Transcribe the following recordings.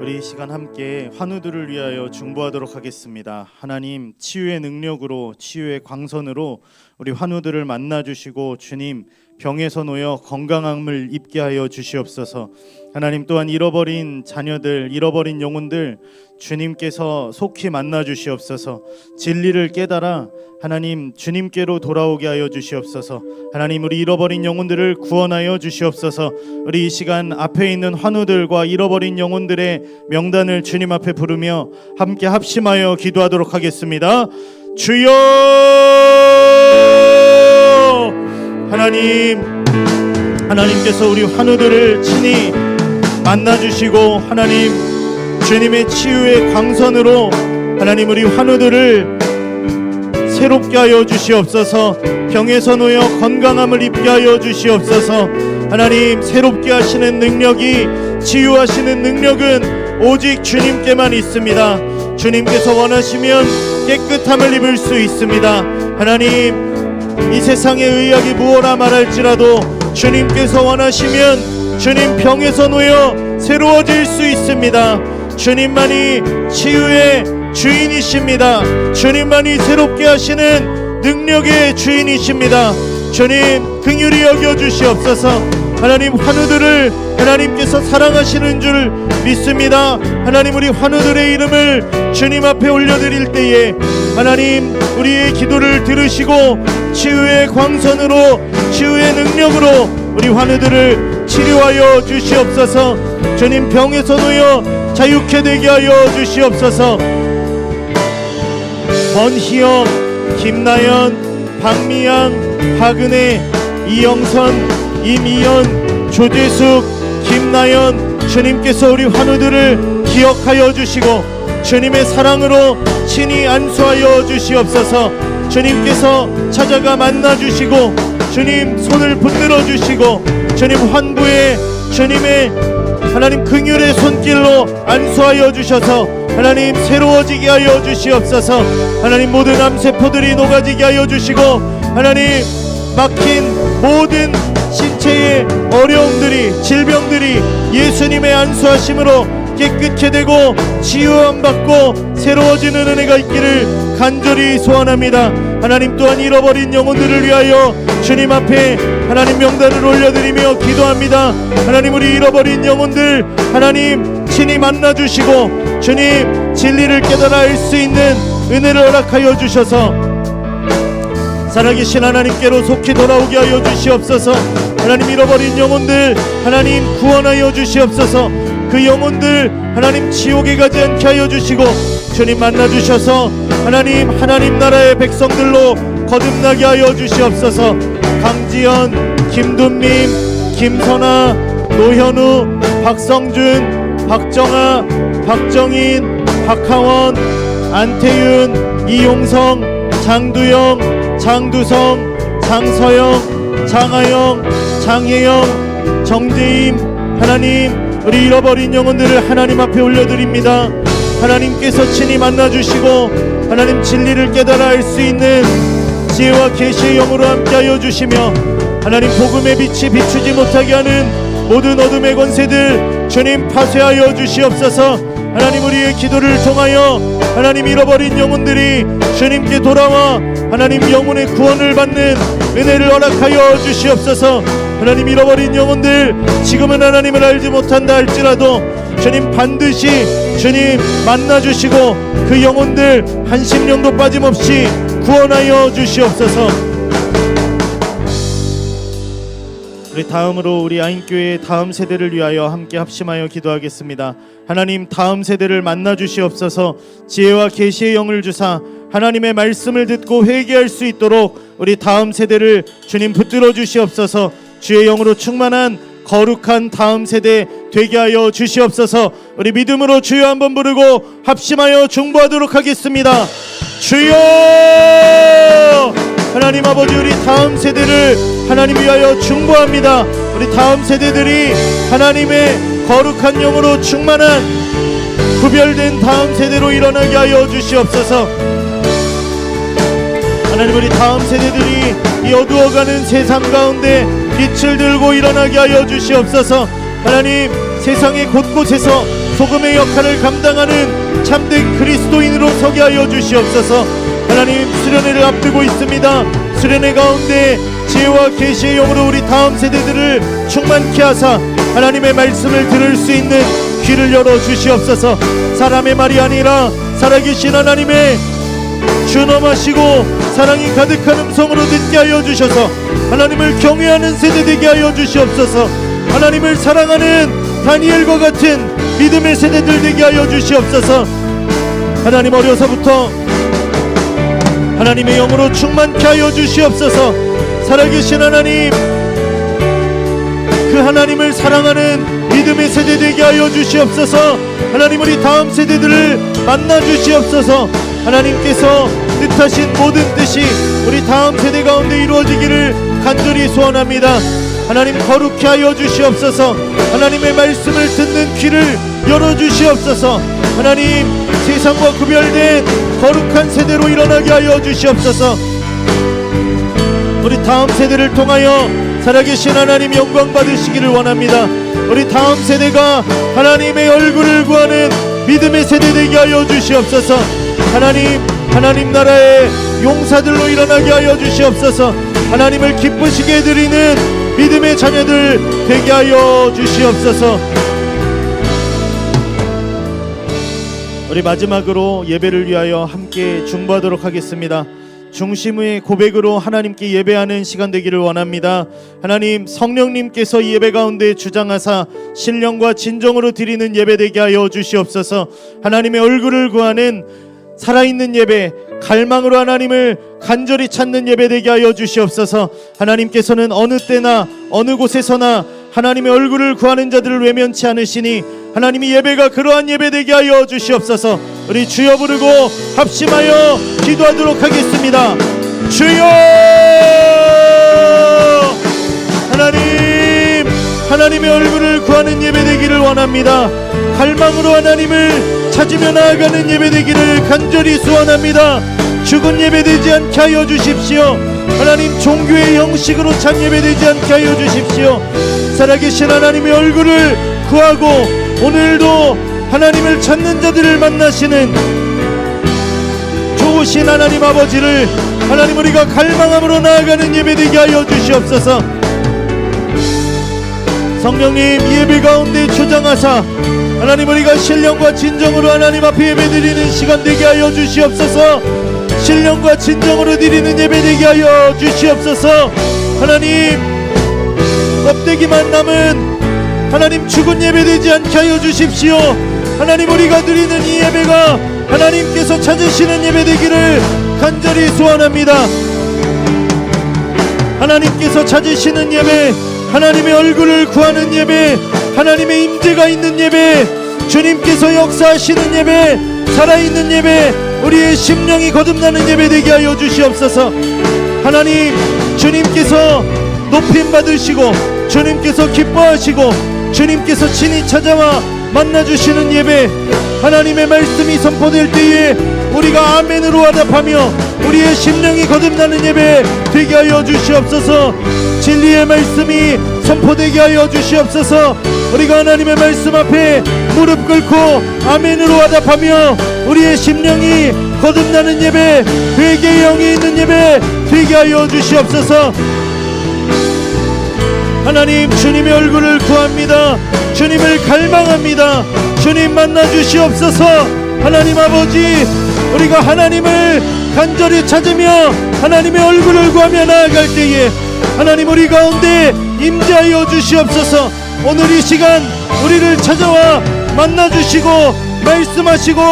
우리 이 시간 함께 환우들을 위하여 중보하도록 하겠습니다. 하나님, 치유의 능력으로, 치유의 광선으로 우리 환우들을 만나주시고 주님, 병에서 놓여 건강함을 입게 하여 주시옵소서. 하나님, 또한 잃어버린 자녀들, 잃어버린 영혼들 주님께서 속히 만나 주시옵소서. 진리를 깨달아 하나님 주님께로 돌아오게 하여 주시옵소서. 하나님, 우리 잃어버린 영혼들을 구원하여 주시옵소서. 우리 이 시간 앞에 있는 환우들과 잃어버린 영혼들의 명단을 주님 앞에 부르며 함께 합심하여 기도하도록 하겠습니다. 주여! 하나님께서 우리 환우들을 친히 만나주시고 하나님 주님의 치유의 광선으로 하나님 우리 환우들을 새롭게 하여 주시옵소서. 병에서 놓여 건강함을 입게 하여 주시옵소서. 하나님, 새롭게 하시는 능력이, 치유하시는 능력은 오직 주님께만 있습니다. 주님께서 원하시면 깨끗함을 입을 수 있습니다. 하나님, 이 세상의 의학이 무엇라 말할지라도 주님께서 원하시면 주님 병에서 놓여 새로워질 수 있습니다. 주님만이 치유의 주인이십니다. 주님만이 새롭게 하시는 능력의 주인이십니다. 주님, 긍휼히 여겨 주시옵소서. 하나님, 환우들을 하나님께서 사랑하시는 줄 믿습니다. 하나님, 우리 환우들의 이름을 주님 앞에 올려드릴 때에 하나님 우리의 기도를 들으시고 치유의 광선으로, 치유의 능력으로 우리 환우들을 치료하여 주시옵소서. 주님, 병에서 놓여 자유케 되게 하여 주시옵소서. 권희영, 김나연, 박미양, 박은혜, 이영선, 임이연, 조재숙, 김나연, 주님께서 우리 환우들을 기억하여 주시고 주님의 사랑으로 친히 안수하여 주시옵소서. 주님께서 찾아가 만나 주시고 주님 손을 붙들어 주시고 주님 환부에 주님의 하나님 긍휼의 손길로 안수하여 주셔서 하나님 새로워지게 하여 주시옵소서. 하나님, 모든 암세포들이 녹아지게 하여 주시고 하나님 막힌 모든 신체의 어려움들이, 질병들이 예수님의 안수하심으로 깨끗게 되고 치유함 받고 새로워지는 은혜가 있기를 간절히 소원합니다. 하나님, 또한 잃어버린 영혼들을 위하여 주님 앞에 하나님 명단을 올려드리며 기도합니다. 하나님, 우리 잃어버린 영혼들 하나님 친히 만나주시고 주님 진리를 깨달아 알 수 있는 은혜를 허락하여 주셔서 살아계신 하나님께로 속히 돌아오게 하여 주시옵소서. 하나님, 잃어버린 영혼들 하나님 구원하여 주시옵소서. 그 영혼들 하나님 지옥에 가지 않게 하여 주시고 주님 만나주셔서 하나님 나라의 백성들로 거듭나게 하여 주시옵소서. 강지연, 김둔민, 김선아, 노현우, 박성준, 박정아, 박정인, 박하원, 안태윤, 이용성, 장두영, 장두성, 장서영, 장하영, 장혜영, 정재임, 하나님 우리 잃어버린 영혼들을 하나님 앞에 올려드립니다. 하나님께서 친히 만나주시고 하나님 진리를 깨달아 알 수 있는 지혜와 계시의 영으로 함께하여 주시며 하나님 복음의 빛이 비추지 못하게 하는 모든 어둠의 권세들 주님 파쇄하여 주시옵소서. 하나님, 우리의 기도를 통하여 하나님 잃어버린 영혼들이 주님께 돌아와 하나님 영혼의 구원을 받는 은혜를 허락하여 주시옵소서. 하나님, 잃어버린 영혼들 지금은 하나님을 알지 못한다 할지라도 주님 반드시 주님 만나주시고 그 영혼들 한심령도 빠짐없이 구원하여 주시옵소서. 우리 다음으로 우리 아인교회의 다음 세대를 위하여 함께 합심하여 기도하겠습니다. 하나님, 다음 세대를 만나 주시옵소서. 지혜와 계시의 영을 주사 하나님의 말씀을 듣고 회개할 수 있도록 우리 다음 세대를 주님 붙들어 주시옵소서. 주의 영으로 충만한 거룩한 다음 세대 되게 하여 주시옵소서. 우리 믿음으로 주여 한번 부르고 합심하여 중보하도록 하겠습니다. 주여! 하나님 아버지, 우리 다음 세대를 하나님 위하여 중보합니다. 우리 다음 세대들이 하나님의 거룩한 영으로 충만한 구별된 다음 세대로 일어나게 하여 주시옵소서. 하나님, 우리 다음 세대들이 이 어두워가는 세상 가운데 빛을 들고 일어나게 하여 주시옵소서. 하나님, 세상의 곳곳에서 소금의 역할을 감당하는 참된 그리스도인으로 서게 하여 주시옵소서. 하나님, 수련회를 앞두고 있습니다. 수련회 가운데 지혜와 계시의 영으로 우리 다음 세대들을 충만케 하사 하나님의 말씀을 들을 수 있는 귀를 열어 주시옵소서. 사람의 말이 아니라 살아계신 하나님의 준엄하시고 사랑이 가득한 음성으로 듣게 하여 주셔서 하나님을 경외하는 세대 되게 하여 주시옵소서. 하나님을 사랑하는 다니엘과 같은 믿음의 세대들 되게 하여 주시옵소서. 하나님, 어려서부터 하나님의 영으로 충만케 하여 주시옵소서. 살아계신 하나님, 그 하나님을 사랑하는 믿음의 세대 되게 하여 주시옵소서. 하나님, 우리 다음 세대들을 만나 주시옵소서. 하나님께서 뜻하신 모든 뜻이 우리 다음 세대 가운데 이루어지기를 간절히 소원합니다. 하나님, 거룩케 하여 주시옵소서. 하나님의 말씀을 듣는 귀를 열어 주시옵소서. 하나님, 세상과 구별된 거룩한 세대로 일어나게 하여 주시옵소서. 우리 다음 세대를 통하여 살아계신 하나님 영광 받으시기를 원합니다. 우리 다음 세대가 하나님의 얼굴을 구하는 믿음의 세대 되게 하여 주시옵소서. 하나님 나라의 용사들로 일어나게 하여 주시옵소서. 하나님을 기쁘시게 해드리는 믿음의 자녀들 되게 하여 주시옵소서. 우리 마지막으로 예배를 위하여 함께 중보하도록 하겠습니다. 중심의 고백으로 하나님께 예배하는 시간 되기를 원합니다. 하나님, 성령님께서 이 예배 가운데 주장하사 신령과 진정으로 드리는 예배 되게 하여 주시옵소서. 하나님의 얼굴을 구하는 살아있는 예배, 갈망으로 하나님을 간절히 찾는 예배 되게 하여 주시옵소서. 하나님께서는 어느 때나 어느 곳에서나 하나님의 얼굴을 구하는 자들을 외면치 않으시니 하나님이 예배가 그러한 예배 되게 하여 주시옵소서. 우리 주여 부르고 합심하여 기도하도록 하겠습니다. 주여! 하나님의 얼굴을 구하는 예배 되기를 원합니다. 갈망으로 하나님을 찾으며 나아가는 예배 되기를 간절히 소원합니다. 죽은 예배 되지 않게 하여 주십시오. 하나님, 종교의 형식으로 찬 예배 되지 않게 하여 주십시오. 살아계신 하나님의 얼굴을 구하고 오늘도 하나님을 찾는 자들을 만나시는 좋으신 하나님 아버지를 하나님, 우리가 갈망함으로 나아가는 예배 되게 하여 주시옵소서. 성령님, 예배 가운데 주장하사 하나님, 우리가 신령과 진정으로 하나님 앞에 예배드리는 시간 되게 하여 주시옵소서. 신령과 진정으로 드리는 예배 되게 하여 주시옵소서. 하나님, 껍데기만 남은 하나님 죽은 예배 되지 않게 하여 주십시오. 하나님, 우리가 드리는 이 예배가 하나님께서 찾으시는 예배 되기를 간절히 소원합니다. 하나님께서 찾으시는 예배, 하나님의 얼굴을 구하는 예배, 하나님의 임재가 있는 예배, 주님께서 역사하시는 예배, 살아있는 예배, 우리의 심령이 거듭나는 예배 되게 하여 주시옵소서. 하나님, 주님께서 높임 받으시고 주님께서 기뻐하시고 주님께서 친히 찾아와 만나주시는 예배, 하나님의 말씀이 선포될 때에 우리가 아멘으로 화답하며 우리의 심령이 거듭나는 예배 되게 하여 주시옵소서. 진리의 말씀이 선포되게 하여 주시옵소서. 우리가 하나님의 말씀 앞에 무릎 꿇고 아멘으로 화답하며 우리의 심령이 거듭나는 예배, 회개의 영이 있는 예배 되게 하여 주시옵소서. 하나님, 주님의 얼굴을 구합니다. 주님을 갈망합니다. 주님 만나 주시옵소서. 하나님 아버지, 우리가 하나님을 간절히 찾으며 하나님의 얼굴을 구하며 나아갈 때에 하나님, 우리 가운데 임재하여 주시옵소서. 오늘 이 시간 우리를 찾아와 만나 주시고 말씀하시고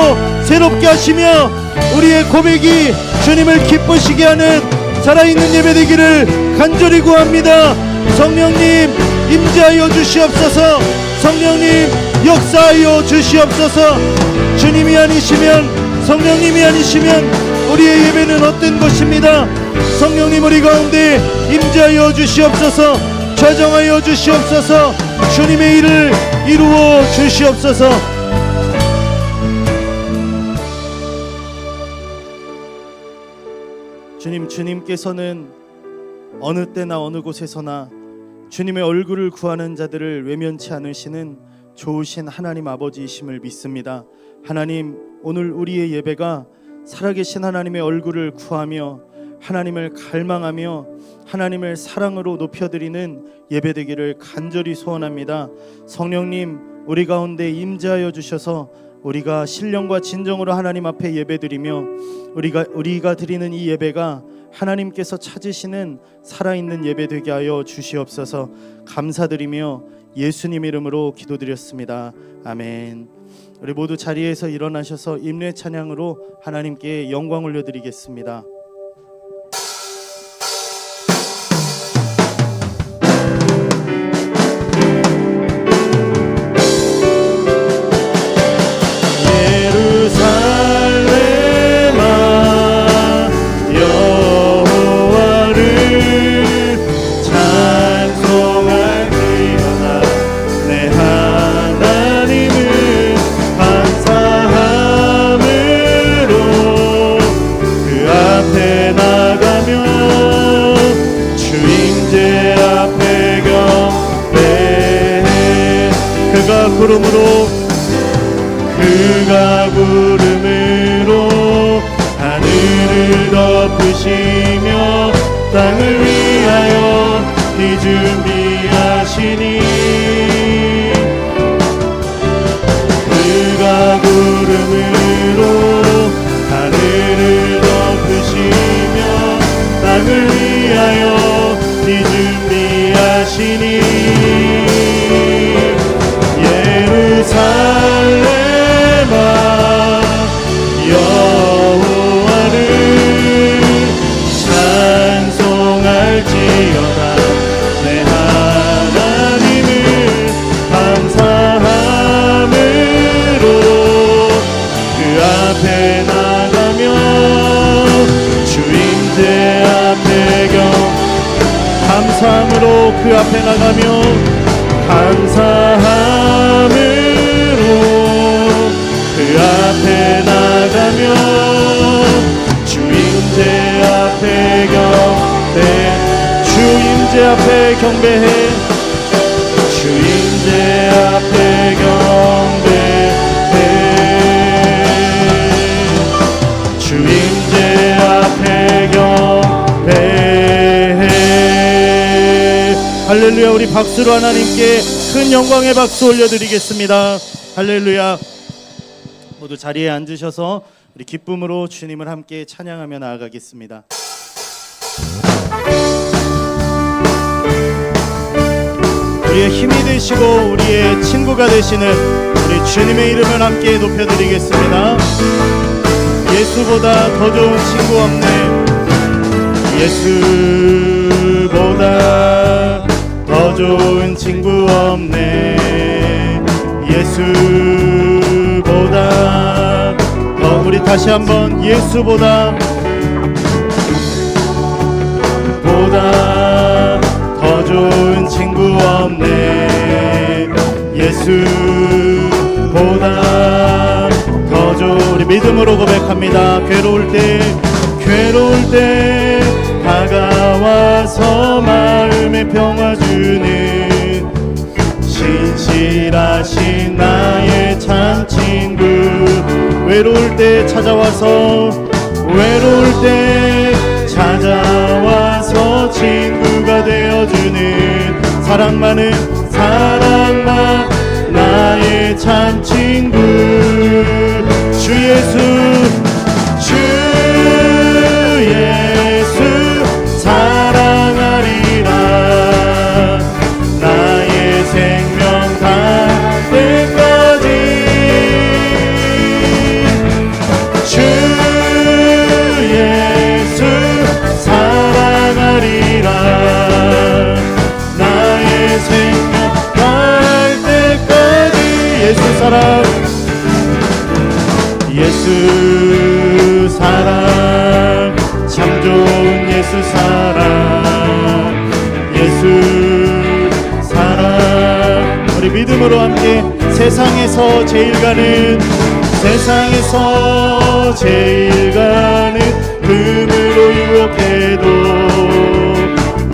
새롭게 하시며 우리의 고백이 주님을 기쁘시게 하는 살아있는 예배 되기를 간절히 구합니다. 성령님, 임재하여 주시옵소서. 성령님, 역사하여 주시옵소서. 주님이 아니시면, 성령님이 아니시면 우리의 예배는 헛된 것입니다. 성령님, 우리 가운데 임재하여 주시옵소서. 좌정하여 주시옵소서. 주님의 일을 이루어 주시옵소서. 주님께서는 어느 때나 어느 곳에서나 주님의 얼굴을 구하는 자들을 외면치 않으시는 좋으신 하나님 아버지이심을 믿습니다. 하나님, 오늘 우리의 예배가 살아계신 하나님의 얼굴을 구하며 하나님을 갈망하며 하나님을 사랑으로 높여드리는 예배되기를 간절히 소원합니다. 성령님, 우리 가운데 임재하여 주셔서 우리가 신령과 진정으로 하나님 앞에 예배드리며 우리가 드리는 이 예배가 하나님께서 찾으시는 살아있는 예배되게 하여 주시옵소서. 감사드리며 예수님 이름으로 기도드렸습니다. 아멘. 우리 모두 자리에서 일어나셔서 임례 찬양으로 하나님께 영광 올려드리겠습니다. 그가 구름으로 하늘을 덮으시며 땅을 위하여 비 준비하시니 그가 구름으로 하늘을 덮으시며 땅을 위하여 비 준비하시니 예루살렘아 여호와를 찬송할지어다. 내 하나님을 감사함으로 그 앞에 나가며 주임제 앞에 감사함으로 그 앞에 나가며 감사함으로 그 앞에 나가며 주임제 앞에 주임제 앞에 경배해 주임제 앞에 경배해 주임제 앞에 경배해. 할렐루야. 우리 박수로 하나님께 큰 영광의 박수 올려드리겠습니다. 할렐루야. 모두 자리에 앉으셔서 우리 기쁨으로 주님을 함께 찬양하며 나아가겠습니다. 우리의 힘이 되시고 우리의 친구가 되시는 우리 주님의 이름을 함께 높여드리겠습니다. 예수보다 더 좋은 친구 없네. 예수보다 더 좋은 친구 없네. 예수보다 더. 우리 다시 한번 예수보다 더 좋은 친구 없네. 예수보다 더 좋은. 우리 믿음으로 고백합니다. 괴로울 때 다가와서 마음의 평화 주는 신실하신 나의 참 친구. 외로울 때 찾아와서 친구가 되어주는 사랑만은 나의 참 친구. 주 예수 사랑하리라. 나의 생명 닿을 때까지 주 예수 사랑하리라. 나의 생명 닿을 때까지 예수 사랑 참 좋은 예수 사랑. 우리 믿음으로 함께 세상에서 제일 가는 금으로 유혹해도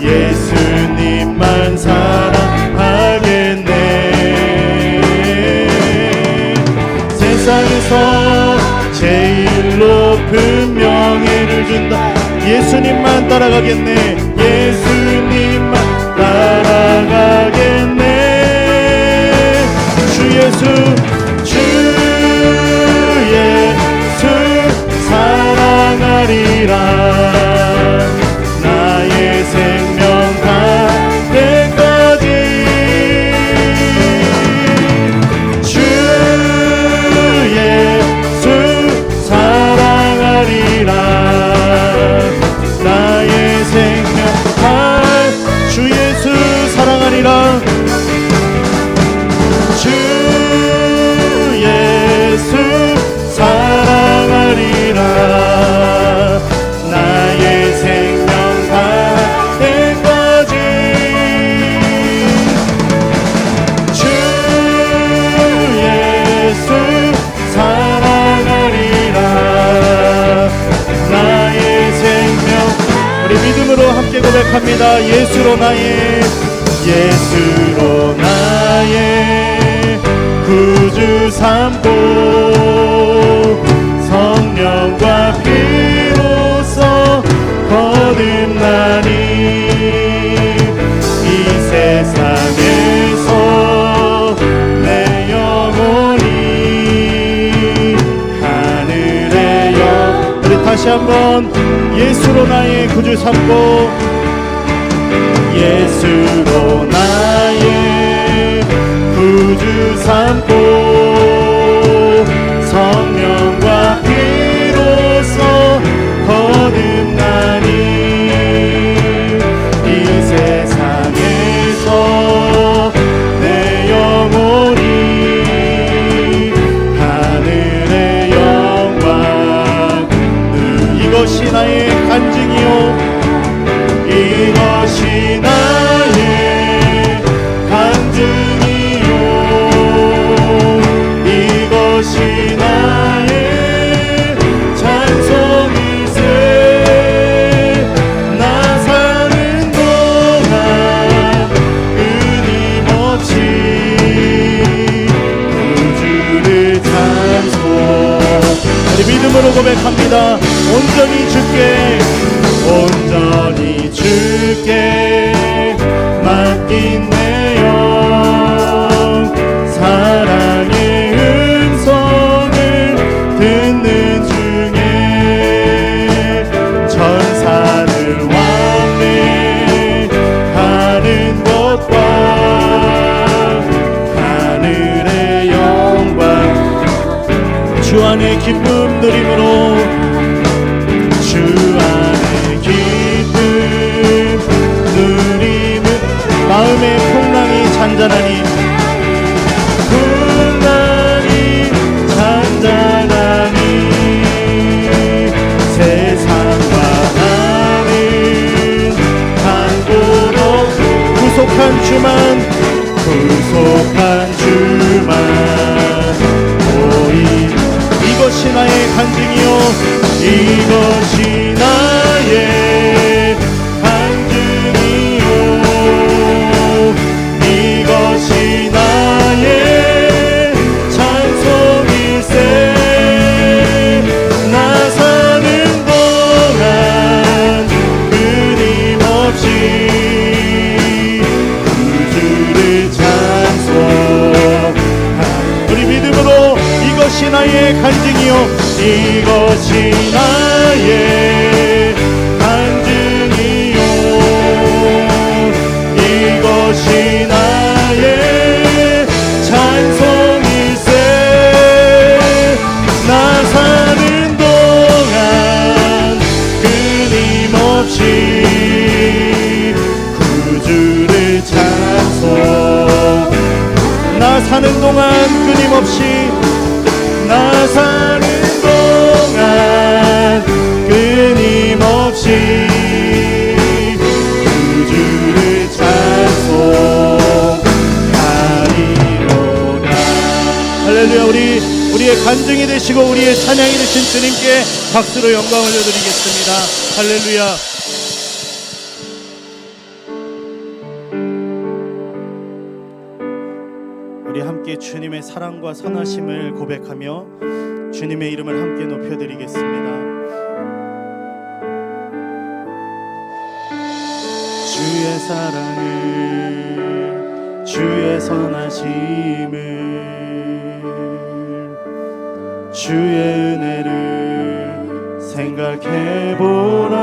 예수님만 사랑하겠네. 세상에서 제일 높은 명예를 준다. 예수님만 따라가겠네. 예수님만 따라가겠네. 주 예수, 주 예수 사랑하리라. 나의 생명 다 때까지. 주 예수 사랑하리라. 나의 생명 다. 주 예수 사랑하리라. 주 예수 사랑하리라. 나의 생명 다할 때까지. 주 예수 사랑하리라. 나의 생명. 우리 믿음으로 함께 고백합니다. 예수로 나의 구주 삼고 성령과 피로써 거듭나니 이 세상에서 내 영혼이 하늘의 영. 우리 다시 한번 예수로 나의 구주 삼고 예수로 나의 구주 삼고 성령과 피로써 거듭나니 이 세상에서 내 영혼이 하늘의 영광. 이것이 나의 간증이요. 이것이 나의 간증이요. 이것이 나의 찬송일세. 나 사는 동안 끊임없이 구주를 찬송. 우리 믿음으로 고백합니다. 온전히 주께 맡긴 내 영. 사랑의 음성을 듣는 중에 천사들 왕래하는 것과 하늘의 영광. 주 안에 기쁨 누림으로 주 안에 기쁨 누림은 마음의 풍랑이 잔잔하니 세상과 나는 간고롭고 구속한 주만 오이. 이것이 나의 간증이요. 이것이 나의 간증이요. 이것이 나의 찬송일세. 나 사는 동안 끊임없이 구주를 찬송. 우리 믿음으로 이것이 나의 간증이요. 이것이 나의 간증이요. 이것이 나의 찬송일세. 나 사는 동안 끊임없이 구주를 찬송. 나 사는 동안 끊임없이. 나 사는 동안 끊임없이 구주를 찬송하리로다. 할렐루야. 우리의 간증이 되시고 우리의 찬양이 되신 주님께 박수로 영광 올려드리겠습니다. 할렐루야. 우리 함께 주님의 사랑과 선하심을 고백하며 주님의 이름을 함께 높여드리겠습니다. 주의 사랑을, 주의 선하심을, 주의 은혜를 생각해보라.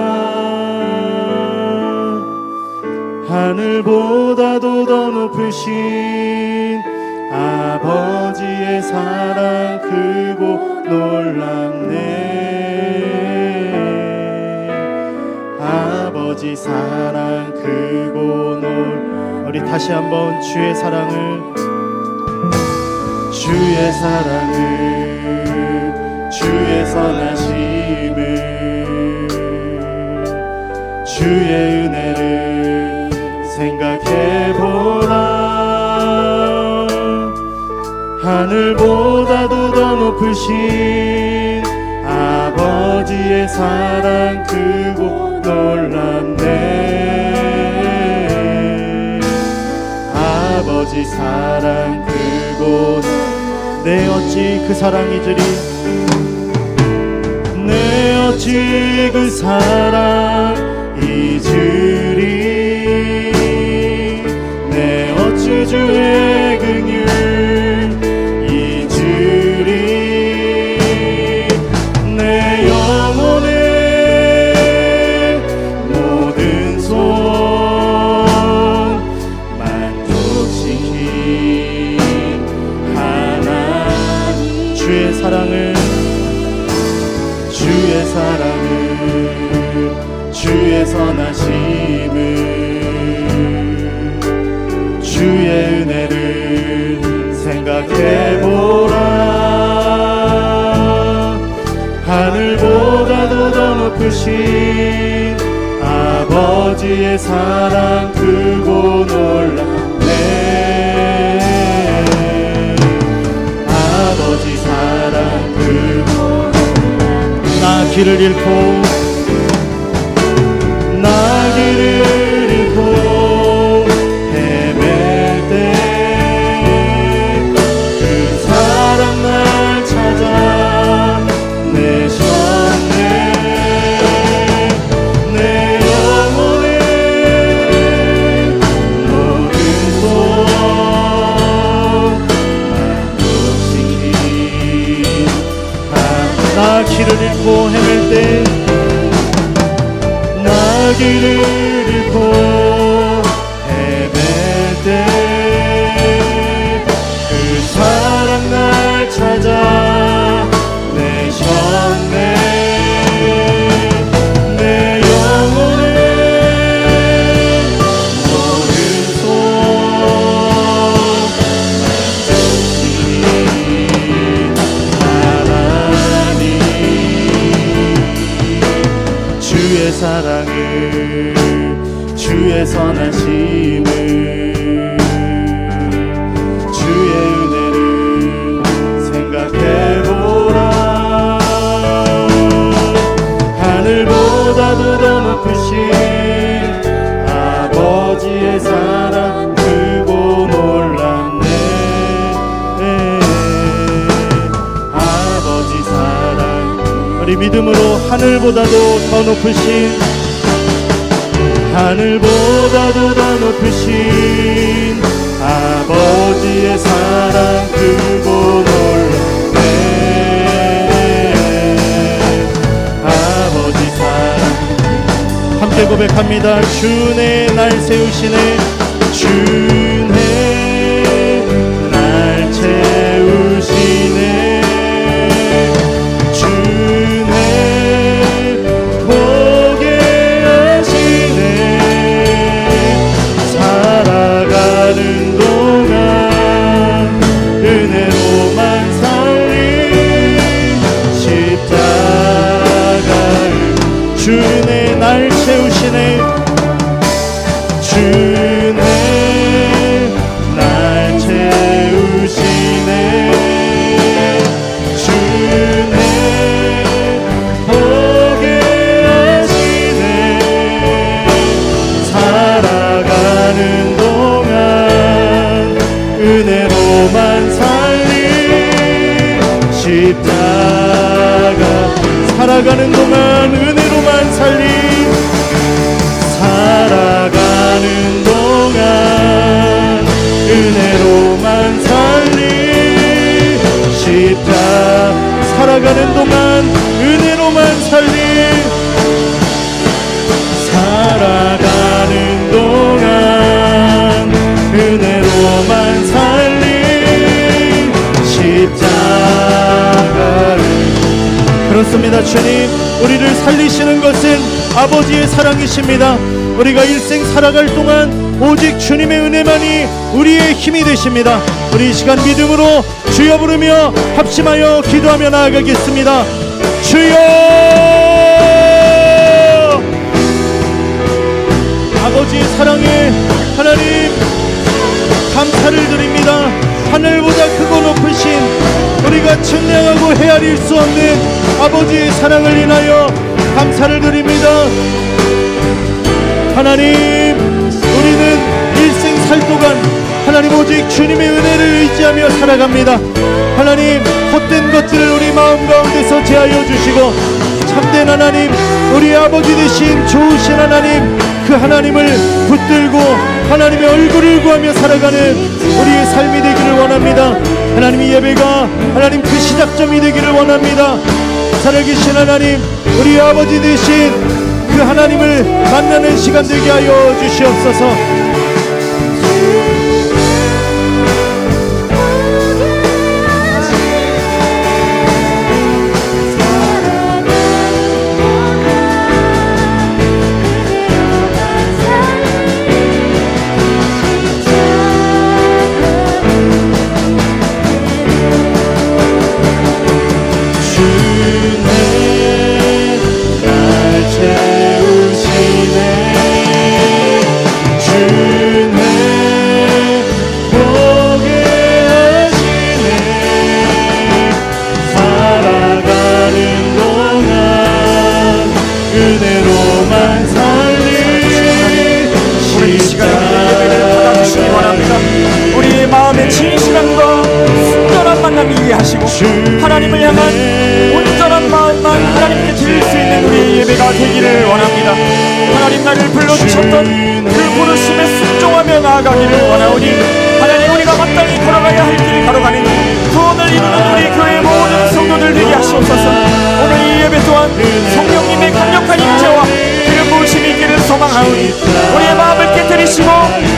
하늘보다도 더 높으신 아버지의 사랑 크고 놀랍네. 아버지 사랑 크고 우리 다시 한번 주의 사랑을, 주의 사랑을, 주의 선하심을, 주의 은혜를 생각해보라. 하늘보다도 더 높으신 아버지의 사랑 크고 놀랍네. 아버지 사랑 크고 내 어찌 그 사랑 잊으리. 내 어찌 그 사랑 잊으리. 내 어찌 주의 긍휼 주의 선하심을, 주의 은혜를 생각해보라. 하늘보다도 더 높으신 아버지의 사랑 크고 놀랍네. 아버지 사랑 크고 나 길을 잃고 헤맬 때 그 사랑 날 찾아내셨네. 내 영혼의 모든 소원 만족시킨 나 길을 잃고 헤맬 때 길을 잃고 헤맬 때 그 사랑 날 찾아내셨네. 내 영혼의 모든 소원 만족시킨 하나님. 주의 사랑을, 주의 선하심을, 주의 은혜를 생각해보라. 하늘보다도 더 높으신 아버지의 사랑 크고 놀랍네. 아버지 사랑, 우리 믿음으로 하늘보다도 더 높으신, 하늘보다도 더 높으신 아버지의 사랑 크고 놀랍네. 아버지 사랑 함께 고백합니다. 주내 날 세우시네. 주내 날 채우시네. 주내 날 채우시네. 주내 십자가 살아가는 동안 은혜로만 살림 살아가는 동안 은혜로만 살림 십자가 살아가는 동안 은혜로만 살림 살아가는 동안 은혜로만 살림 십자가를 그렇습니다. 주님, 우리를 살리시는 것은 아버지의 사랑이십니다. 우리가 일생 살아갈 동안 오직 주님의 은혜만이 우리의 힘이 되십니다. 우리 이 시간 믿음으로 주여 부르며 합심하여 기도하며 나아가겠습니다. 주여! 아버지의 사랑에 하나님 감사를 드립니다. 하늘보다 크고 높으신 우리가 측량하고 헤아릴 수 없는 아버지의 사랑을 인하여 감사를 드립니다. 하나님, 우리는 일생 살 동안 하나님 오직 주님의 은혜를 의지하며 살아갑니다. 하나님, 헛된 것들을 우리 마음 가운데서 제하여 주시고 참된 하나님, 우리 아버지 되신 좋으신 하나님, 그 하나님을 붙들고 하나님의 얼굴을 구하며 살아가는 우리의 삶이 되기를 원합니다. 하나님, 이 예배가 하나님 그 시작점이 되기를 원합니다. 살아계신 하나님, 우리 아버지 되신 그 하나님을 만나는 시간 되게 하여 주시옵소서. 하나님을 향한 온전한 마음만 하나님께 드릴 수 있는 우리의 예배가 되기를 원합니다. 하나님, 나를 불러주셨던 그 부르심에 순종하며 나아가기를 원하오니 하나님, 우리가 마땅히 걸어가야 할 길을 걸어가는 구원을 이루는 우리 교회의 모든 성도들 되게 하시옵소서. 오늘 이 예배 또한 성령님의 강력한 임재와 기름 부으심이 있기를 소망하오니 우리의 마음을 깨뜨리시고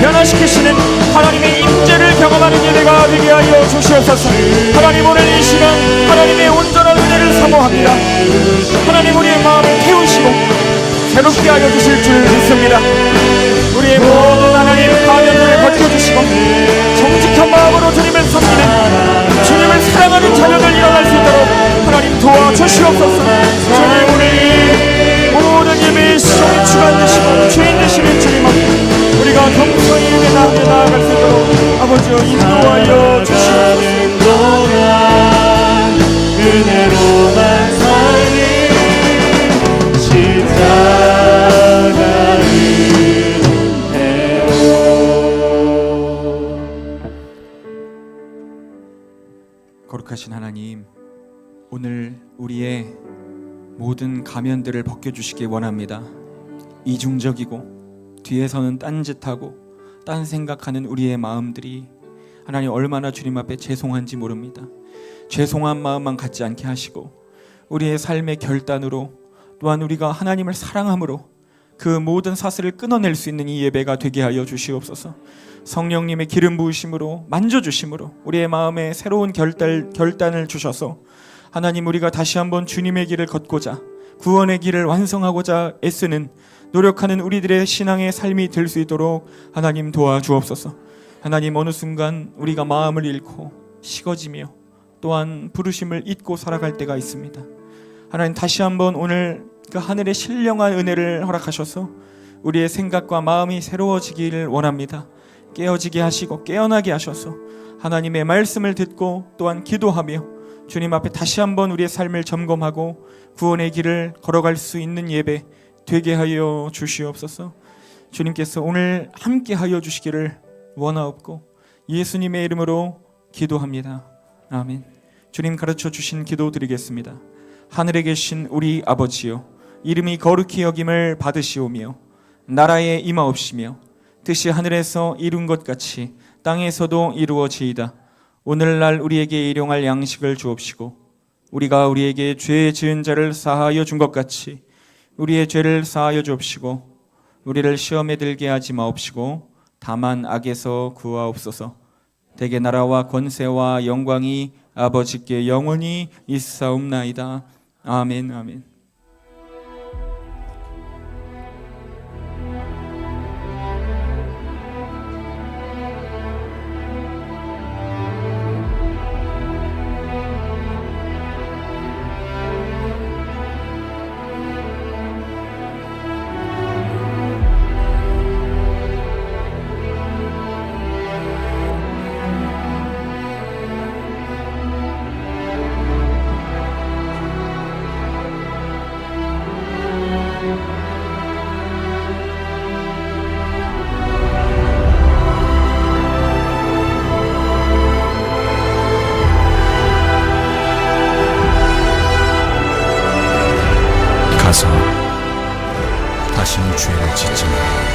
변화시키시는 하나님의 임재를 경험하는 예배가 되게 하여 주시옵소서. 하나님, 오늘 이 시간 하나님의 온전한 은혜를 사모합니다. 하나님, 우리의 마음을 태우시고 새롭게 하여 주실 줄 믿습니다. 우리의 모든 하나님 가면들을 벗겨주시고 정직한 마음으로 주님을 섬기는 주님을 사랑하는 자녀들 일어날 수 있도록 하나님 도와주시옵소서. 주님, 우리 모든 예배의 시종이 주관 되시고 주인 되시는 주님 앞에 우리가 겸손히 예배 나아갈 수 있도록 아버지여 인도하여 주시옵소서. 은혜로만 살림 십자가 거룩하신 하나님, 오늘 우리의 모든 가면들을 벗겨주시기 원합니다. 이중적이고 뒤에서는 딴짓하고 딴 생각하는 우리의 마음들이 하나님 얼마나 주님 앞에 죄송한지 모릅니다. 죄송한 마음만 갖지 않게 하시고 우리의 삶의 결단으로 또한 우리가 하나님을 사랑함으로 그 모든 사슬을 끊어낼 수 있는 이 예배가 되게 하여 주시옵소서. 성령님의 기름 부으심으로 만져주심으로 우리의 마음에 새로운 결단을 주셔서 하나님, 우리가 다시 한번 주님의 길을 걷고자 구원의 길을 완성하고자 애쓰는 노력하는 우리들의 신앙의 삶이 될 수 있도록 하나님 도와주옵소서. 하나님, 어느 순간 우리가 마음을 잃고 식어지며 또한 부르심을 잊고 살아갈 때가 있습니다. 하나님, 다시 한번 오늘 그 하늘의 신령한 은혜를 허락하셔서 우리의 생각과 마음이 새로워지기를 원합니다. 깨어지게 하시고 깨어나게 하셔서 하나님의 말씀을 듣고 또한 기도하며 주님 앞에 다시 한번 우리의 삶을 점검하고 구원의 길을 걸어갈 수 있는 예배 되게 하여 주시옵소서. 주님께서 오늘 함께 하여 주시기를 원하옵고 예수님의 이름으로 기도합니다. 아멘. 주님 가르쳐 주신 기도 드리겠습니다. 하늘에 계신 우리 아버지요, 이름이 거룩히 여김을 받으시오며 나라에 임하옵시며 뜻이 하늘에서 이룬 것 같이 땅에서도 이루어지이다. 오늘날 우리에게 일용할 양식을 주옵시고 우리가 우리에게 죄 지은 자를 사하여 준 것 같이 우리의 죄를 사하여 주옵시고 우리를 시험에 들게 하지 마옵시고 다만 악에서 구하옵소서. 대개 나라와 권세와 영광이 아버지께 영원히 있사옵나이다. 아멘. 아멘. 가서 다시는 죄를 짓지 마.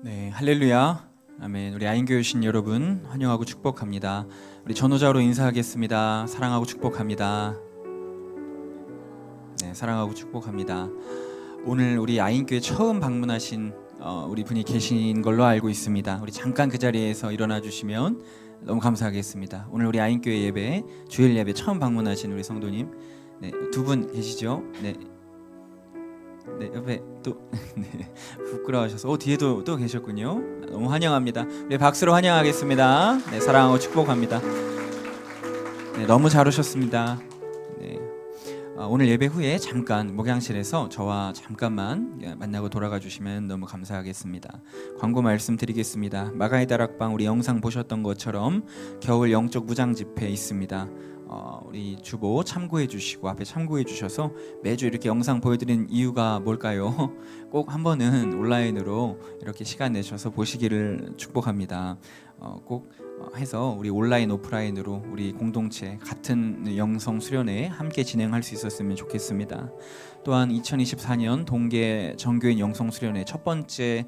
네, 할렐루야. 아멘. 우리 아인교회신 여러분 환영하고 축복합니다. 우리 전호자로 인사하겠습니다. 사랑하고 축복합니다. 네, 사랑하고 축복합니다. 오늘 우리 아인교회 처음 방문하신 우리 분이 계신 걸로 알고 있습니다. 우리 잠깐 그 자리에서 일어나 주시면 너무 감사하겠습니다. 오늘 우리 아인교회 예배, 주일 예배 처음 방문하신 우리 성도님, 네, 두 분 계시죠? 네. 네, 옆에 또 네, 부끄러워하셔서 뒤에도 또 계셨군요. 너무 환영합니다. 우리 박수로 환영하겠습니다. 네, 사랑하고 축복합니다. 네, 너무 잘 오셨습니다. 네, 오늘 예배 후에 잠깐 목양실에서 저와 잠깐만 만나고 돌아가 주시면 너무 감사하겠습니다. 광고 말씀드리겠습니다. 마가의 다락방 우리 영상 보셨던 것처럼 겨울 영적 무장 집회 있습니다. 우리 주보 참고해 주시고 앞에 참고해 주셔서 매주 이렇게 영상 보여드리는 이유가 뭘까요? 꼭 한 번은 온라인으로 이렇게 시간 내셔서 보시기를 축복합니다. 꼭 해서 우리 온라인 오프라인으로 우리 공동체 같은 영성 수련회 함께 진행할 수 있었으면 좋겠습니다. 또한 2024년 동계 정교인 영성 수련회 첫 번째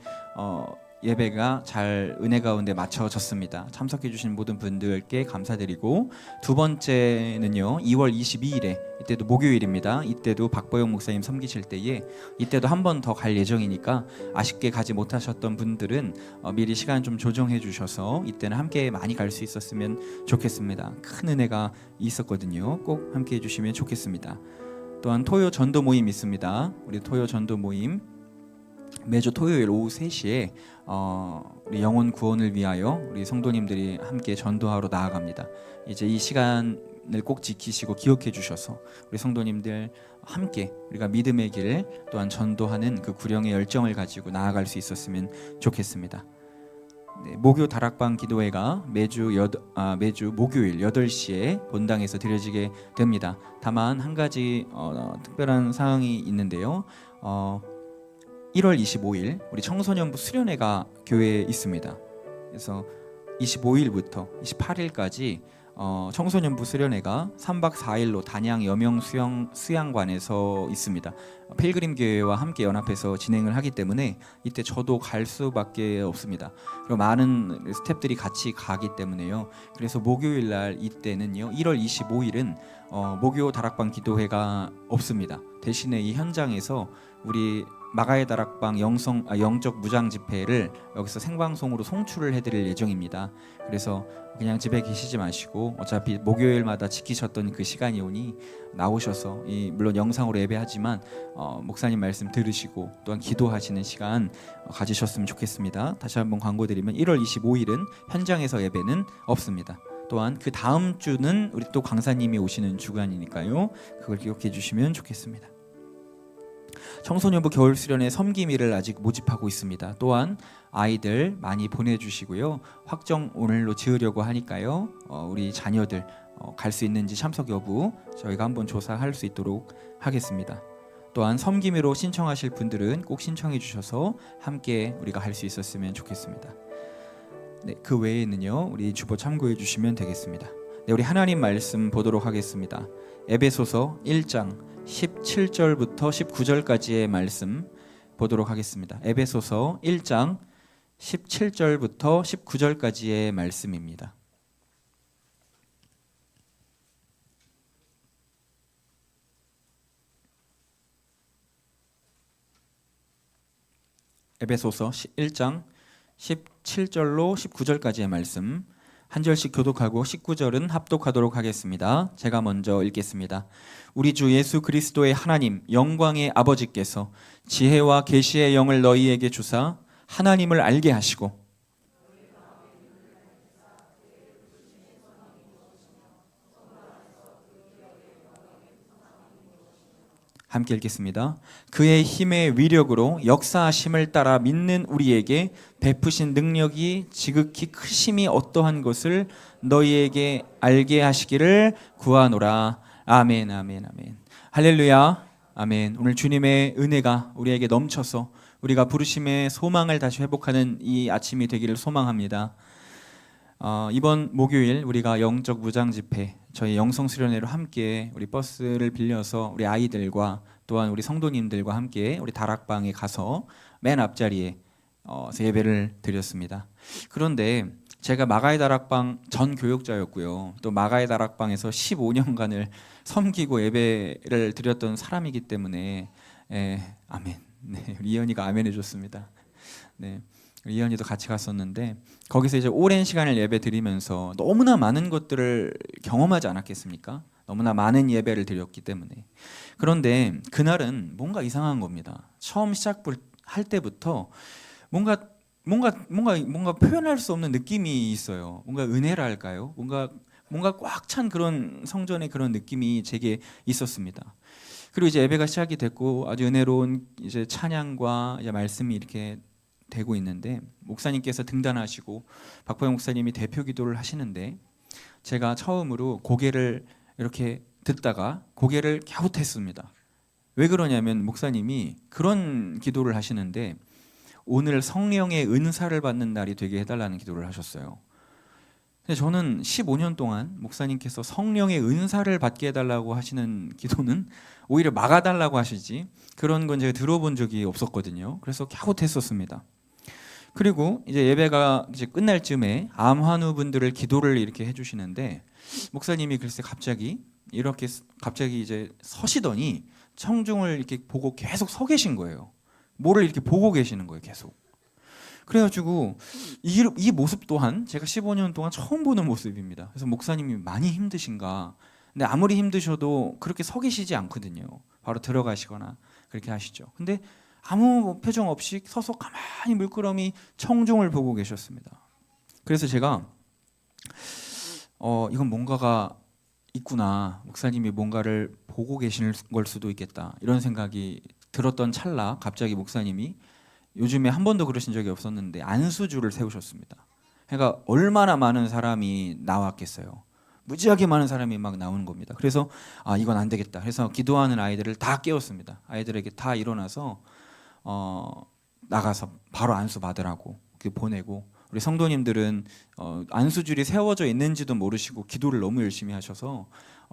예배가 잘 은혜 가운데 마쳐졌습니다. 참석해 주신 모든 분들께 감사드리고, 두 번째는요 2월 22일에 이때도 목요일입니다. 이때도 박보영 목사님 섬기실 때에 이때도 한 번 더 갈 예정이니까 아쉽게 가지 못하셨던 분들은 미리 시간 좀 조정해 주셔서 이때는 함께 많이 갈 수 있었으면 좋겠습니다. 큰 은혜가 있었거든요. 꼭 함께 해주시면 좋겠습니다. 또한 토요 전도 모임 있습니다. 우리 토요 전도 모임 매주 토요일 오후 3시에 우리 영혼 구원을 위하여 우리 성도님들이 함께 전도하러 나아갑니다. 이제 이 시간을 꼭 지키시고 기억해 주셔서 우리 성도님들 함께 우리가 믿음의 길 또한 전도하는 그 구령의 열정을 가지고 나아갈 수 있었으면 좋겠습니다. 네, 목요 다락방 기도회가 매주 목요일 8시에 본당에서 드려지게 됩니다. 다만 한 가지 특별한 사항이 있는데요. 1월 25일 우리 청소년부 수련회가 교회에 있습니다. 그래서 25일부터 28일까지 청소년부 수련회가 3박 4일로 단양 여명 수양관에서 있습니다. 필그림 교회와 함께 연합해서 진행을 하기 때문에 이때 저도 갈 수밖에 없습니다. 그리고 많은 스태프들이 같이 가기 때문에요. 그래서 목요일 날 이때는요 1월 25일은 목요 다락방 기도회가 없습니다. 대신에 이 현장에서 우리 마가의 다락방 영적 무장 집회를 여기서 생방송으로 송출을 해드릴 예정입니다. 그래서 그냥 집에 계시지 마시고 어차피 목요일마다 지키셨던 그 시간이 오니 나오셔서 물론 영상으로 예배하지만 목사님 말씀 들으시고 또한 기도하시는 시간 가지셨으면 좋겠습니다. 다시 한번 광고드리면 1월 25일은 현장에서 예배는 없습니다. 또한 그 다음 주는 우리 또 강사님이 오시는 주간이니까요. 그걸 기억해 주시면 좋겠습니다. 청소년부 겨울 수련회 섬김일을 아직 모집하고 있습니다. 또한 아이들 많이 보내주시고요. 확정 오늘로 지으려고 하니까요. 우리 자녀들 갈 수 있는지 참석 여부 저희가 한번 조사할 수 있도록 하겠습니다. 또한 섬김으로 신청하실 분들은 꼭 신청해 주셔서 함께 우리가 할 수 있었으면 좋겠습니다. 네, 그 외에는요 우리 주보 참고해 주시면 되겠습니다. 네, 우리 하나님 말씀 보도록 하겠습니다. 에베소서 1장 17절부터 19절까지의 말씀 보도록 하겠습니다. 에베소서 1장 17절부터 19절까지의 말씀입니다. 에베소서 1장 17절로 19절까지의 말씀 한 절씩 교독하고 19절은 합독하도록 하겠습니다. 제가 먼저 읽겠습니다. 우리 주 예수 그리스도의 하나님 영광의 아버지께서 지혜와 계시의 영을 너희에게 주사 하나님을 알게 하시고 함께 읽겠습니다. 그의 힘의 위력으로 역사하심을 따라 믿는 우리에게 베푸신 능력이 지극히 크심이 어떠한 것을 너희에게 알게 하시기를 구하노라. 아멘, 아멘, 아멘. 할렐루야, 아멘. 오늘 주님의 은혜가 우리에게 넘쳐서 우리가 부르심의 소망을 다시 회복하는 이 아침이 되기를 소망합니다. 이번 목요일 우리가 영적 무장 집회 저희 영성 수련회로 함께 우리 버스를 빌려서 우리 아이들과 또한 우리 성도님들과 함께 우리 다락방에 가서 맨 앞자리에 예배를 드렸습니다. 그런데 제가 마가의 다락방 전 교역자였고요. 또 마가의 다락방에서 15년간을 섬기고 예배를 드렸던 사람이기 때문에 아멘. 네, 이현이가 아멘 해줬습니다. 네. 이현이도 같이 갔었는데 거기서 이제 오랜 시간을 예배 드리면서 너무나 많은 것들을 경험하지 않았겠습니까? 너무나 많은 예배를 드렸기 때문에. 그런데 그날은 뭔가 이상한 겁니다. 처음 시작할 때부터 뭔가 표현할 수 없는 느낌이 있어요. 뭔가 은혜라 할까요? 뭔가 꽉 찬 그런 성전의 그런 느낌이 제게 있었습니다. 그리고 이제 예배가 시작이 됐고 아주 은혜로운 이제 찬양과 이제 말씀이 이렇게 되고 있는데 목사님께서 등단하시고 박보영 목사님이 대표 기도를 하시는데 제가 처음으로 고개를 이렇게 듣다가 고개를 갸웃했습니다. 왜 그러냐면 목사님이 그런 기도를 하시는데 오늘 성령의 은사를 받는 날이 되게 해달라는 기도를 하셨어요. 근데 저는 15년 동안 목사님께서 성령의 은사를 받게 해달라고 하시는 기도는 오히려 막아달라고 하시지 그런 건 제가 들어본 적이 없었거든요. 그래서 갸웃했었습니다. 그리고 이제 예배가 이제 끝날 즈음에 암환우 분들을 기도를 이렇게 해주시는데 목사님이 글쎄 갑자기 이제 서시더니 청중을 이렇게 보고 계속 서 계신 거예요. 뭐를 이렇게 보고 계시는 거예요, 계속. 그래가지고 이 모습 또한 제가 15년 동안 처음 보는 모습입니다. 그래서 목사님이 많이 힘드신가? 근데 아무리 힘드셔도 그렇게 서 계시지 않거든요. 바로 들어가시거나 그렇게 하시죠. 근데 아무 표정 없이 서서 가만히 물끄러미 청중을 보고 계셨습니다. 그래서 제가 이건 뭔가가 있구나. 목사님이 뭔가를 보고 계시는 걸 수도 있겠다. 이런 생각이 들었던 찰나 갑자기 목사님이 요즘에 한 번도 그러신 적이 없었는데 안수주를 세우셨습니다. 그러니까 얼마나 많은 사람이 나왔겠어요. 무지하게 많은 사람이 막 나오는 겁니다. 그래서 이건 안 되겠다. 그래서 기도하는 아이들을 다 깨웠습니다. 아이들에게 다 일어나서 나가서 바로 안수 받으라고 보내고 우리 성도님들은 안수줄이 세워져 있는지도 모르시고 기도를 너무 열심히 하셔서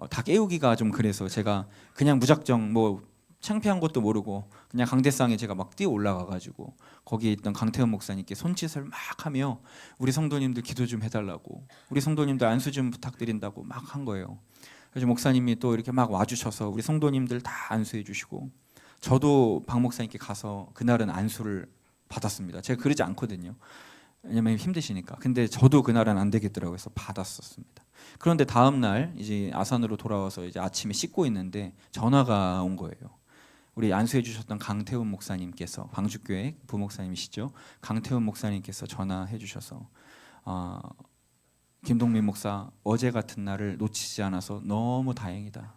다 깨우기가 좀 그래서 제가 그냥 무작정 뭐 창피한 것도 모르고 그냥 강대상에 제가 막 뛰어 올라가가지고 거기에 있던 강태현 목사님께 손짓을 막 하며 우리 성도님들 기도 좀 해달라고 우리 성도님들 안수 좀 부탁드린다고 막 한 거예요. 그래서 목사님이 또 이렇게 막 와주셔서 우리 성도님들 다 안수해 주시고 저도 박 목사님께 가서 그날은 안수를 받았습니다. 제가 그러지 않거든요. 왜냐면 힘드시니까. 근데 저도 그날은 안 되겠더라고요. 그래서 받았었습니다. 그런데 다음 날 이제 아산으로 돌아와서 이제 아침에 씻고 있는데 전화가 온 거예요. 우리 안수해 주셨던 강태훈 목사님께서, 광주교회 부목사님이시죠. 강태훈 목사님께서 전화해 주셔서 김동민 목사, 어제 같은 날을 놓치지 않아서 너무 다행이다.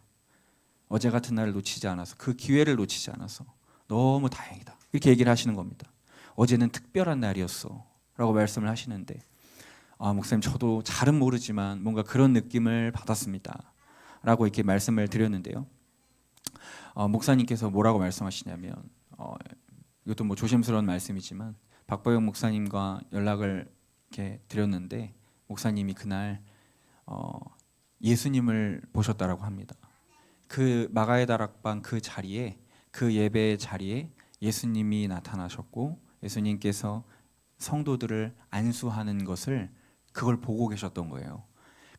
어제 같은 날을 놓치지 않아서, 그 기회를 놓치지 않아서 너무 다행이다. 이렇게 얘기를 하시는 겁니다. 어제는 특별한 날이었어 라고 말씀을 하시는데, 목사님 저도 잘은 모르지만 뭔가 그런 느낌을 받았습니다 라고 이렇게 말씀을 드렸는데요. 목사님께서 뭐라고 말씀하시냐면, 이것도 뭐 조심스러운 말씀이지만 박보영 목사님과 연락을 이렇게 드렸는데 목사님이 그날 예수님을 보셨다라고 합니다. 그 마가의 다락방 그 자리에, 그 예배의 자리에 예수님이 나타나셨고 예수님께서 성도들을 안수하는 것을, 그걸 보고 계셨던 거예요.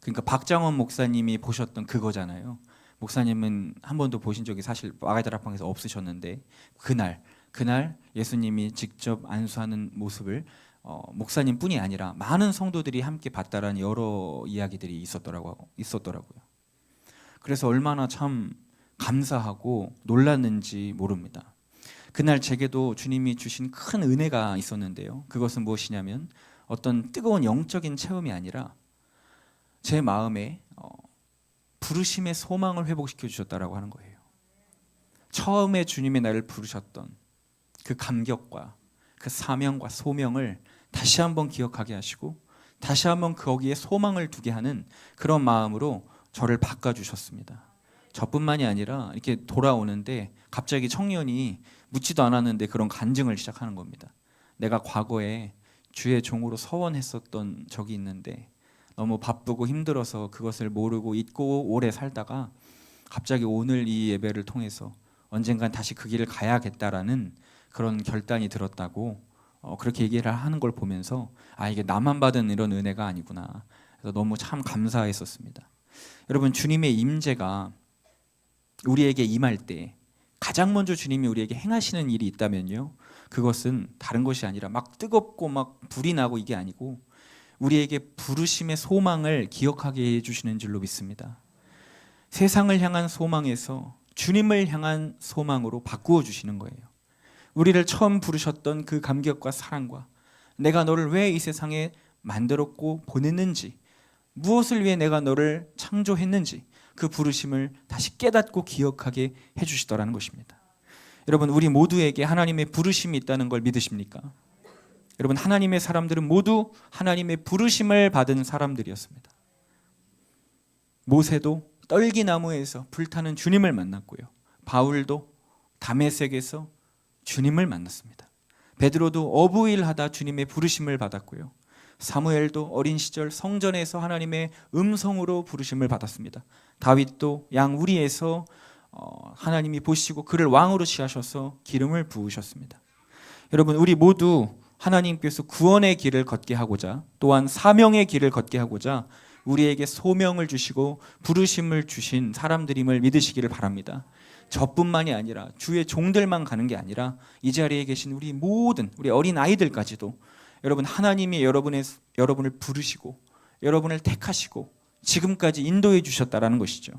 그러니까 박장원 목사님이 보셨던 그거잖아요. 목사님은 한 번도 보신 적이 사실 마가의 다락방에서 없으셨는데 그날 예수님이 직접 안수하는 모습을 목사님뿐이 아니라 많은 성도들이 함께 봤다라는 여러 이야기들이 있었더라고요. 그래서 얼마나 참 감사하고 놀랐는지 모릅니다. 그날 제게도 주님이 주신 큰 은혜가 있었는데요. 그것은 무엇이냐면 어떤 뜨거운 영적인 체험이 아니라 제 마음에 부르심의 소망을 회복시켜 주셨다라고 하는 거예요. 처음에 주님의 나를 부르셨던 그 감격과 그 사명과 소명을 다시 한번 기억하게 하시고 다시 한번 거기에 소망을 두게 하는 그런 마음으로 저를 바꿔주셨습니다. 저뿐만이 아니라 이렇게 돌아오는데 갑자기 청년이 묻지도 않았는데 그런 간증을 시작하는 겁니다. 내가 과거에 주의 종으로 서원했었던 적이 있는데 너무 바쁘고 힘들어서 그것을 모르고 잊고 오래 살다가 갑자기 오늘 이 예배를 통해서 언젠간 다시 그 길을 가야겠다라는 그런 결단이 들었다고 그렇게 얘기를 하는 걸 보면서 이게 나만 받은 이런 은혜가 아니구나. 그래서 너무 참 감사했었습니다. 여러분, 주님의 임재가 우리에게 임할 때 가장 먼저 주님이 우리에게 행하시는 일이 있다면요, 그것은 다른 것이 아니라 막 뜨겁고 막 불이 나고 이게 아니고 우리에게 부르심의 소망을 기억하게 해주시는 줄로 믿습니다. 세상을 향한 소망에서 주님을 향한 소망으로 바꾸어 주시는 거예요. 우리를 처음 부르셨던 그 감격과 사랑과 내가 너를 왜 이 세상에 만들었고 보냈는지, 무엇을 위해 내가 너를 창조했는지 그 부르심을 다시 깨닫고 기억하게 해주시더라는 것입니다. 여러분, 우리 모두에게 하나님의 부르심이 있다는 걸 믿으십니까? 여러분, 하나님의 사람들은 모두 하나님의 부르심을 받은 사람들이었습니다. 모세도 떨기나무에서 불타는 주님을 만났고요. 바울도 다메섹에서 주님을 만났습니다. 베드로도 어부일하다 주님의 부르심을 받았고요. 사무엘도 어린 시절 성전에서 하나님의 음성으로 부르심을 받았습니다. 다윗도 양우리에서 하나님이 보시고 그를 왕으로 취하셔서 기름을 부으셨습니다. 여러분, 우리 모두 하나님께서 구원의 길을 걷게 하고자, 또한 사명의 길을 걷게 하고자 우리에게 소명을 주시고 부르심을 주신 사람들임을 믿으시기를 바랍니다. 저뿐만이 아니라 주의 종들만 가는 게 아니라 이 자리에 계신 우리 모든 우리 어린 아이들까지도 여러분, 하나님이 여러분을 부르시고 여러분을 택하시고 지금까지 인도해 주셨다라는 것이죠.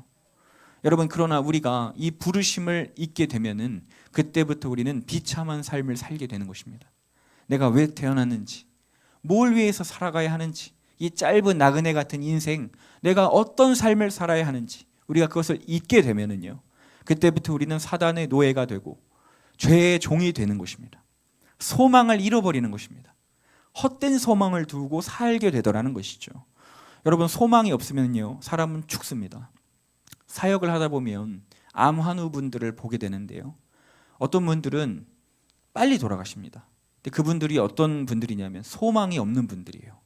여러분, 그러나 우리가 이 부르심을 잊게 되면은 그때부터 우리는 비참한 삶을 살게 되는 것입니다. 내가 왜 태어났는지, 뭘 위해서 살아가야 하는지, 이 짧은 나그네 같은 인생, 내가 어떤 삶을 살아야 하는지 우리가 그것을 잊게 되면은요, 그때부터 우리는 사단의 노예가 되고 죄의 종이 되는 것입니다. 소망을 잃어버리는 것입니다. 헛된 소망을 두고 살게 되더라는 것이죠. 여러분, 소망이 없으면요, 사람은 죽습니다. 사역을 하다 보면 암환우분들을 보게 되는데요, 어떤 분들은 빨리 돌아가십니다. 근데 그분들이 어떤 분들이냐면 소망이 없는 분들이에요.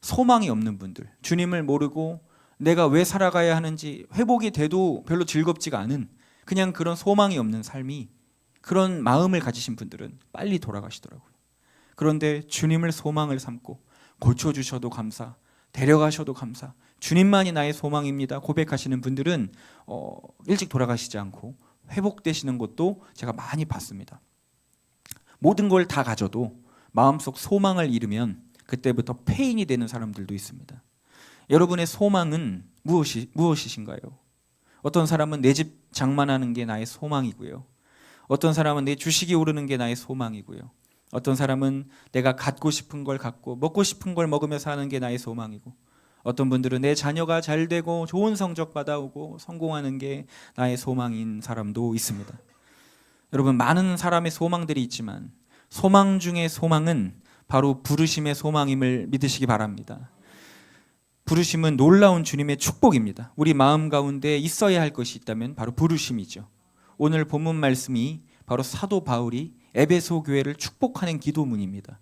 소망이 없는 분들, 주님을 모르고 내가 왜 살아가야 하는지 회복이 돼도 별로 즐겁지가 않은 그냥 그런 소망이 없는 삶이, 그런 마음을 가지신 분들은 빨리 돌아가시더라고요. 그런데 주님을 소망을 삼고 고쳐주셔도 감사, 데려가셔도 감사, 주님만이 나의 소망입니다 고백하시는 분들은 일찍 돌아가시지 않고 회복되시는 것도 제가 많이 봤습니다. 모든 걸 다 가져도 마음속 소망을 잃으면 그때부터 폐인이 되는 사람들도 있습니다. 여러분의 소망은 무엇이신가요? 어떤 사람은 내 집 장만하는 게 나의 소망이고요. 어떤 사람은 내 주식이 오르는 게 나의 소망이고요. 어떤 사람은 내가 갖고 싶은 걸 갖고 먹고 싶은 걸 먹으며 사는 게 나의 소망이고, 어떤 분들은 내 자녀가 잘 되고 좋은 성적 받아오고 성공하는 게 나의 소망인 사람도 있습니다. 여러분, 많은 사람의 소망들이 있지만 소망 중에 소망은 바로 부르심의 소망임을 믿으시기 바랍니다. 부르심은 놀라운 주님의 축복입니다. 우리 마음 가운데 있어야 할 것이 있다면 바로 부르심이죠. 오늘 본문 말씀이 바로 사도 바울이 에베소 교회를 축복하는 기도문입니다.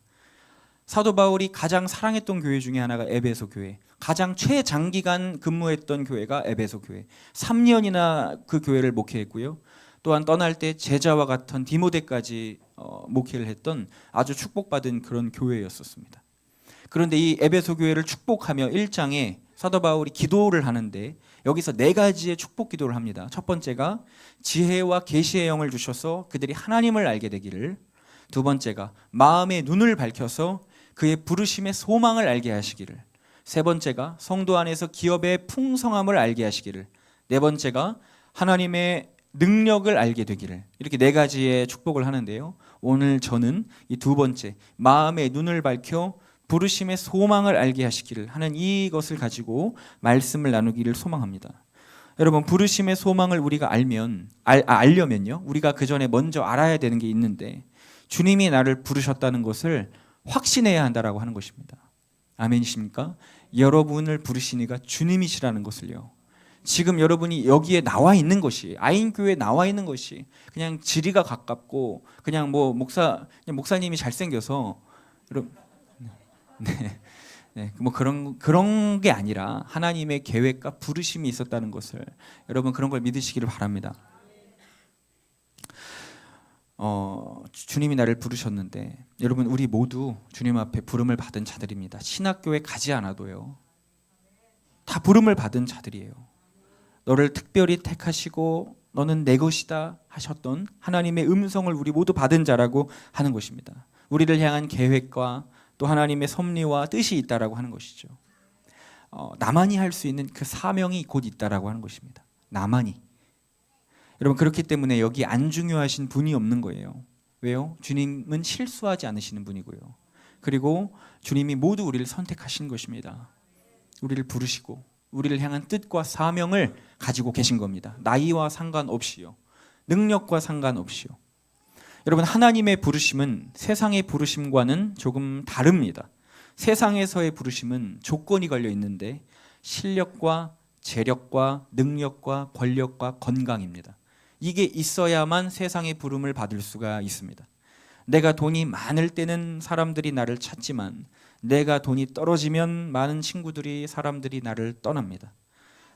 사도 바울이 가장 사랑했던 교회 중에 하나가 에베소 교회, 가장 최장기간 근무했던 교회가 에베소 교회, 3년이나 그 교회를 목회했고요. 또한 떠날 때 제자와 같은 디모데까지 목회를 했던 아주 축복받은 그런 교회였었습니다. 그런데 이 에베소 교회를 축복하며 1장에 사도 바울이 기도를 하는데 여기서 4가지의 축복 기도를 합니다. 첫 번째가 지혜와 계시의 영을 주셔서 그들이 하나님을 알게 되기를, 두 번째가 마음의 눈을 밝혀서 그의 부르심의 소망을 알게 하시기를, 세 번째가 성도 안에서 기업의 풍성함을 알게 하시기를, 네 번째가 하나님의 능력을 알게 되기를, 이렇게 4가지의 축복을 하는데요. 오늘 저는 이 두 번째, 마음의 눈을 밝혀 부르심의 소망을 알게 하시기를 하는 이것을 가지고 말씀을 나누기를 소망합니다. 여러분, 부르심의 소망을 우리가 알려면요, 우리가 그 전에 먼저 알아야 되는 게 있는데, 주님이 나를 부르셨다는 것을 확신해야 한다라고 하는 것입니다. 아멘이십니까? 여러분을 부르신 이가 주님이시라는 것을요. 지금 여러분이 여기에 나와 있는 것이, 아인교회에 나와 있는 것이 그냥 지리가 가깝고 그냥 뭐 목사님이 잘생겨서 뭐 그런 게 아니라 하나님의 계획과 부르심이 있었다는 것을, 여러분 그런 걸 믿으시기를 바랍니다. 주님이 나를 부르셨는데, 여러분 우리 모두 주님 앞에 부름을 받은 자들입니다. 신학교에 가지 않아도요, 다 부름을 받은 자들이에요. 너를 특별히 택하시고 너는 내 것이다 하셨던 하나님의 음성을 우리 모두 받은 자라고 하는 것입니다. 우리를 향한 계획과 또 하나님의 섭리와 뜻이 있다라고 하는 것이죠. 나만이 할 수 있는 그 사명이 곧 있다라고 하는 것입니다. 나만이. 여러분, 그렇기 때문에 여기 안 중요하신 분이 없는 거예요. 왜요? 주님은 실수하지 않으시는 분이고요. 그리고 주님이 모두 우리를 선택하신 것입니다. 우리를 부르시고 우리를 향한 뜻과 사명을 가지고 계신 겁니다. 나이와 상관없이요, 능력과 상관없이요. 여러분, 하나님의 부르심은 세상의 부르심과는 조금 다릅니다. 세상에서의 부르심은 조건이 걸려 있는데 실력과 재력과 능력과 권력과 건강입니다. 이게 있어야만 세상의 부름을 받을 수가 있습니다. 내가 돈이 많을 때는 사람들이 나를 찾지만 내가 돈이 떨어지면 많은 친구들이, 사람들이 나를 떠납니다.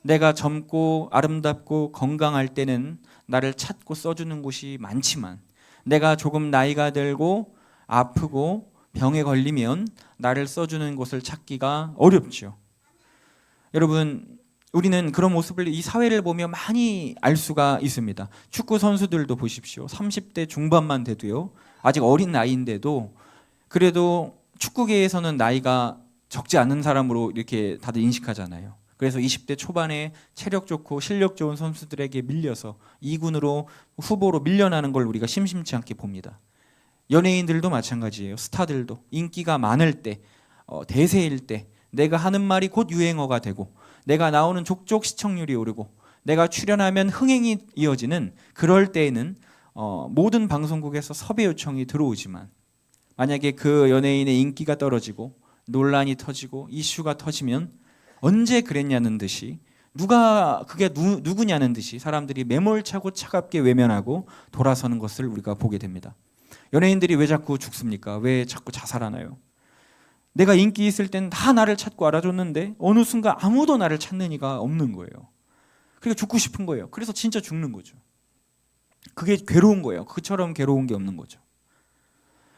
내가 젊고 아름답고 건강할 때는 나를 찾고 써주는 곳이 많지만 내가 조금 나이가 들고 아프고 병에 걸리면 나를 써주는 곳을 찾기가 어렵죠. 여러분, 우리는 그런 모습을 이 사회를 보며 많이 알 수가 있습니다. 축구 선수들도 보십시오. 30대 중반만 돼도요, 아직 어린 나이인데도 그래도 축구계에서는 나이가 적지 않은 사람으로 이렇게 다들 인식하잖아요. 그래서 20대 초반에 체력 좋고 실력 좋은 선수들에게 밀려서 2군으로 후보로 밀려나는 걸 우리가 심심치 않게 봅니다. 연예인들도 마찬가지예요. 스타들도 인기가 많을 때, 대세일 때 내가 하는 말이 곧 유행어가 되고 내가 나오는 족족 시청률이 오르고 내가 출연하면 흥행이 이어지는 그럴 때에는 모든 방송국에서 섭외 요청이 들어오지만, 만약에 그 연예인의 인기가 떨어지고 논란이 터지고 이슈가 터지면 언제 그랬냐는 듯이, 그게 누구냐는 듯이 사람들이 매몰차고 차갑게 외면하고 돌아서는 것을 우리가 보게 됩니다. 연예인들이 왜 자꾸 죽습니까? 왜 자꾸 자살하나요? 내가 인기 있을 땐 다 나를 찾고 알아줬는데 어느 순간 아무도 나를 찾는 이가 없는 거예요. 그러니까 죽고 싶은 거예요. 그래서 진짜 죽는 거죠. 그게 괴로운 거예요. 그처럼 괴로운 게 없는 거죠.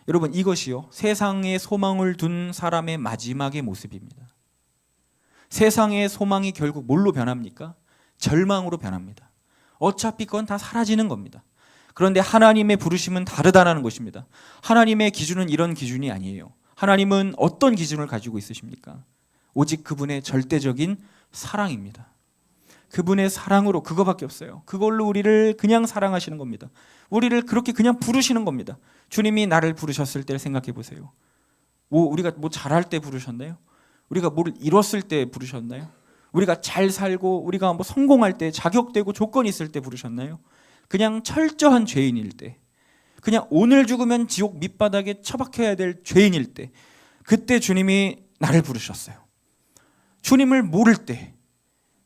여러분, 이것이요, 세상에 소망을 둔 사람의 마지막의 모습입니다. 세상의 소망이 결국 뭘로 변합니까? 절망으로 변합니다. 어차피 그건 다 사라지는 겁니다. 그런데 하나님의 부르심은 다르다는 것입니다. 하나님의 기준은 이런 기준이 아니에요. 하나님은 어떤 기준을 가지고 있으십니까? 오직 그분의 절대적인 사랑입니다. 그분의 사랑으로, 그거밖에 없어요. 그걸로 우리를 그냥 사랑하시는 겁니다. 우리를 그렇게 그냥 부르시는 겁니다. 주님이 나를 부르셨을 때를 생각해 보세요. 우리가 잘할 때 부르셨나요? 우리가 뭘 이뤘을 때 부르셨나요? 우리가 잘 살고 우리가 성공할 때, 자격되고 조건이 있을 때 부르셨나요? 그냥 철저한 죄인일 때, 그냥 오늘 죽으면 지옥 밑바닥에 처박혀야 될 죄인일 때, 그때 주님이 나를 부르셨어요. 주님을 모를 때,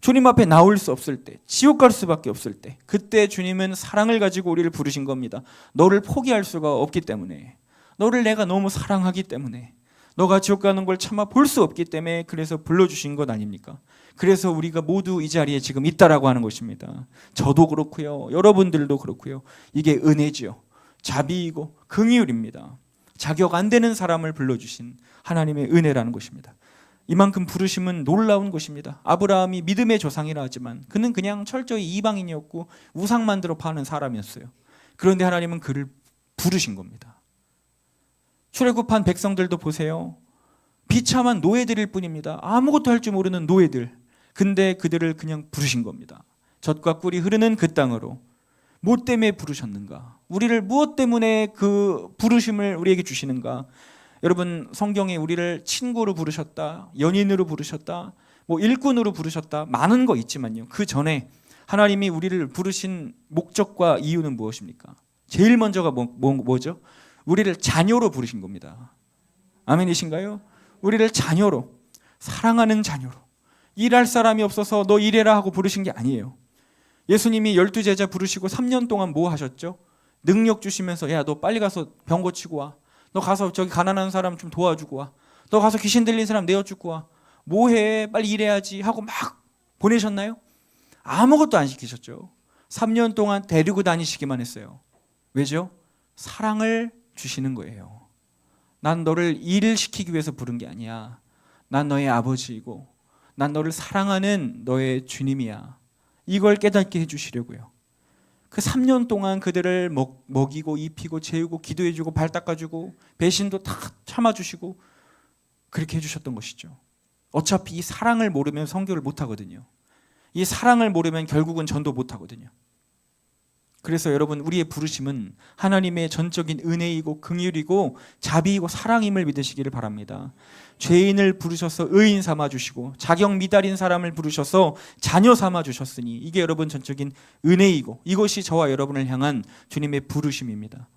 주님 앞에 나올 수 없을 때, 지옥 갈 수밖에 없을 때, 그때 주님은 사랑을 가지고 우리를 부르신 겁니다. 너를 포기할 수가 없기 때문에, 너를 내가 너무 사랑하기 때문에, 너가 지옥 가는 걸 참아 볼 수 없기 때문에 그래서 불러주신 것 아닙니까? 그래서 우리가 모두 이 자리에 지금 있다라고 하는 것입니다. 저도 그렇고요, 여러분들도 그렇고요. 이게 은혜지요. 자비이고 긍휼입니다. 자격 안 되는 사람을 불러주신 하나님의 은혜라는 것입니다. 이만큼 부르심은 놀라운 것입니다. 아브라함이 믿음의 조상이라 하지만 그는 그냥 철저히 이방인이었고 우상 만들어 파는 사람이었어요. 그런데 하나님은 그를 부르신 겁니다. 출애굽한 백성들도 보세요. 비참한 노예들일 뿐입니다. 아무것도 할 줄 모르는 노예들. 근데 그들을 그냥 부르신 겁니다. 젖과 꿀이 흐르는 그 땅으로. 뭐 때문에 부르셨는가? 우리를 무엇 때문에 그 부르심을 우리에게 주시는가? 여러분, 성경에 우리를 친구로 부르셨다, 연인으로 부르셨다, 일꾼으로 부르셨다, 많은 거 있지만요. 그 전에 하나님이 우리를 부르신 목적과 이유는 무엇입니까? 제일 먼저가 뭐죠? 우리를 자녀로 부르신 겁니다. 아멘이신가요? 우리를 자녀로, 사랑하는 자녀로, 일할 사람이 없어서 너 일해라 하고 부르신 게 아니에요. 예수님이 12제자 부르시고 3년 동안 뭐 하셨죠? 능력 주시면서 야, 너 빨리 가서 병 고치고 와. 너 가서 저기 가난한 사람 좀 도와주고 와. 너 가서 귀신 들린 사람 내어주고 와. 뭐해? 빨리 일해야지 하고 막 보내셨나요? 아무것도 안 시키셨죠. 3년 동안 데리고 다니시기만 했어요. 왜죠? 사랑을 주시는 거예요. 난 너를 일을 시키기 위해서 부른 게 아니야. 난 너의 아버지이고 난 너를 사랑하는 너의 주님이야. 이걸 깨닫게 해주시려고요. 그 3년 동안 그들을 먹이고 입히고 재우고 기도해주고 발 닦아주고 배신도 다 참아주시고 그렇게 해주셨던 것이죠. 어차피 이 사랑을 모르면 선교를 못하거든요. 이 사랑을 모르면 결국은 전도 못하거든요. 그래서 여러분, 우리의 부르심은 하나님의 전적인 은혜이고 긍휼이고 자비이고 사랑임을 믿으시기를 바랍니다. 죄인을 부르셔서 의인 삼아주시고 자격 미달인 사람을 부르셔서 자녀 삼아주셨으니 이게 여러분 전적인 은혜이고 이것이 저와 여러분을 향한 주님의 부르심입니다.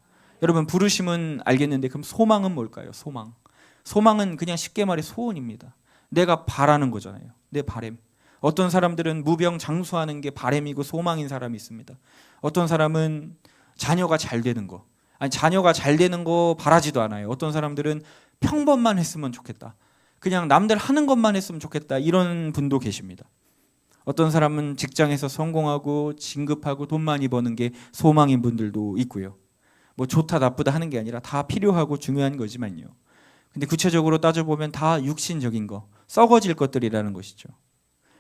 여러분, 부르심은 알겠는데 그럼 소망은 뭘까요? 소망은 그냥 쉽게 말해 소원입니다. 내가 바라는 거잖아요. 내 바램. 어떤 사람들은 무병장수하는 게 바램이고 소망인 사람이 있습니다. 어떤 사람은 자녀가 잘 되는 거, 자녀가 잘 되는 거 바라지도 않아요. 어떤 사람들은 평범만 했으면 좋겠다, 그냥 남들 하는 것만 했으면 좋겠다, 이런 분도 계십니다. 어떤 사람은 직장에서 성공하고 진급하고 돈 많이 버는 게 소망인 분들도 있고요. 좋다 나쁘다 하는 게 아니라 다 필요하고 중요한 거지만요. 근데 구체적으로 따져보면 다 육신적인 거, 썩어질 것들이라는 것이죠.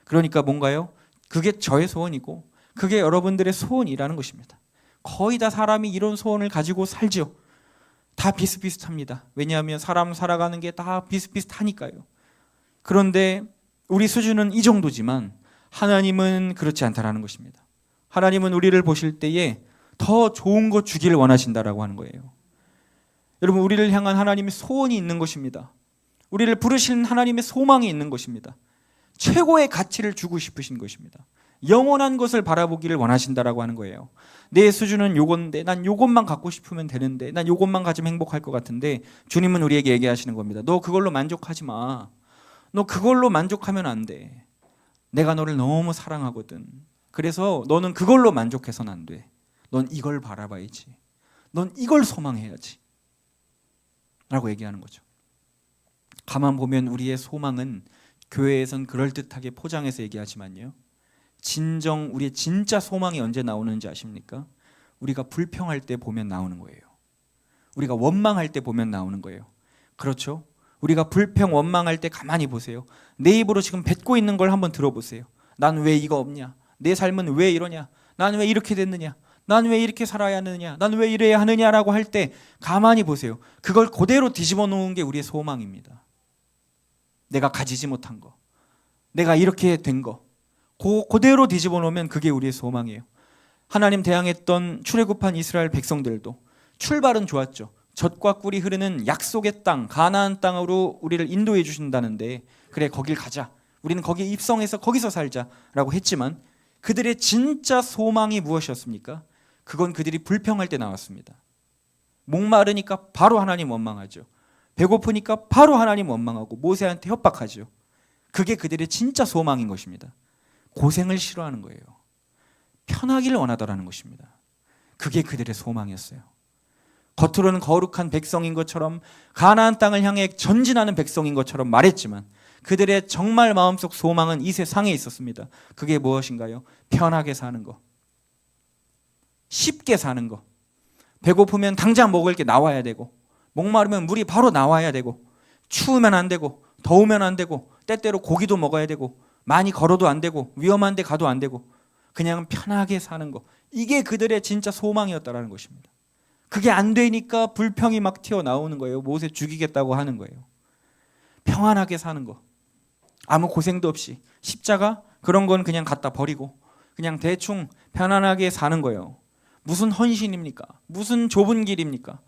그러니까 뭔가요? 그게 저의 소원이고 그게 여러분들의 소원이라는 것입니다. 거의 다 사람이 이런 소원을 가지고 살죠. 다 비슷비슷합니다. 왜냐하면 사람 살아가는 게 다 비슷비슷하니까요. 그런데 우리 수준은 이 정도지만 하나님은 그렇지 않다라는 것입니다. 하나님은 우리를 보실 때에 더 좋은 거 주기를 원하신다라고 하는 거예요. 여러분, 우리를 향한 하나님의 소원이 있는 것입니다. 우리를 부르신 하나님의 소망이 있는 것입니다. 최고의 가치를 주고 싶으신 것입니다. 영원한 것을 바라보기를 원하신다라고 하는 거예요. 내 수준은 요건데 난 요것만 갖고 싶으면 되는데, 난 요것만 가지면 행복할 것 같은데, 주님은 우리에게 얘기하시는 겁니다. 너 그걸로 만족하지 마. 너 그걸로 만족하면 안 돼. 내가 너를 너무 사랑하거든. 그래서 너는 그걸로 만족해서는 안 돼. 넌 이걸 바라봐야지. 넌 이걸 소망해야지. 라고 얘기하는 거죠. 가만 보면 우리의 소망은 교회에선 그럴듯하게 포장해서 얘기하지만요, 진정 우리의 진짜 소망이 언제 나오는지 아십니까? 우리가 불평할 때 보면 나오는 거예요. 우리가 원망할 때 보면 나오는 거예요. 그렇죠? 우리가 불평 원망할 때 가만히 보세요. 내 입으로 지금 뱉고 있는 걸 한번 들어보세요. 난 왜 이거 없냐? 내 삶은 왜 이러냐? 나는 왜 이렇게 됐느냐? 나는 왜 이렇게 살아야 하느냐? 나는 왜 이래야 하느냐라고 할 때 가만히 보세요. 그걸 그대로 뒤집어 놓은 게 우리의 소망입니다. 내가 가지지 못한 거, 내가 이렇게 된 거, 그대로 뒤집어 놓으면 그게 우리의 소망이에요. 하나님 대항했던 출애굽한 이스라엘 백성들도 출발은 좋았죠. 젖과 꿀이 흐르는 약속의 땅, 가나안 땅으로 우리를 인도해 주신다는데, 그래 거길 가자, 우리는 거기에 입성해서 거기서 살자라고 했지만 그들의 진짜 소망이 무엇이었습니까? 그건 그들이 불평할 때 나왔습니다. 목마르니까 바로 하나님 원망하죠. 배고프니까 바로 하나님 원망하고 모세한테 협박하죠. 그게 그들의 진짜 소망인 것입니다. 고생을 싫어하는 거예요. 편하기를 원하더라는 것입니다. 그게 그들의 소망이었어요. 겉으로는 거룩한 백성인 것처럼, 가나안 땅을 향해 전진하는 백성인 것처럼 말했지만 그들의 정말 마음속 소망은 이 세상에 있었습니다. 그게 무엇인가요? 편하게 사는 거, 쉽게 사는 거. 배고프면 당장 먹을 게 나와야 되고, 목마르면 물이 바로 나와야 되고, 추우면 안 되고, 더우면 안 되고, 때때로 고기도 먹어야 되고, 많이 걸어도 안 되고, 위험한 데 가도 안 되고, 그냥 편하게 사는 거. 이게 그들의 진짜 소망이었다라는 것입니다. 그게 안 되니까 불평이 막 튀어나오는 거예요. 모세 죽이겠다고 하는 거예요. 평안하게 사는 거, 아무 고생도 없이, 십자가 그런 건 그냥 갖다 버리고 그냥 대충 편안하게 사는 거예요. 무슨 헌신입니까? 무슨 좁은 길입니까?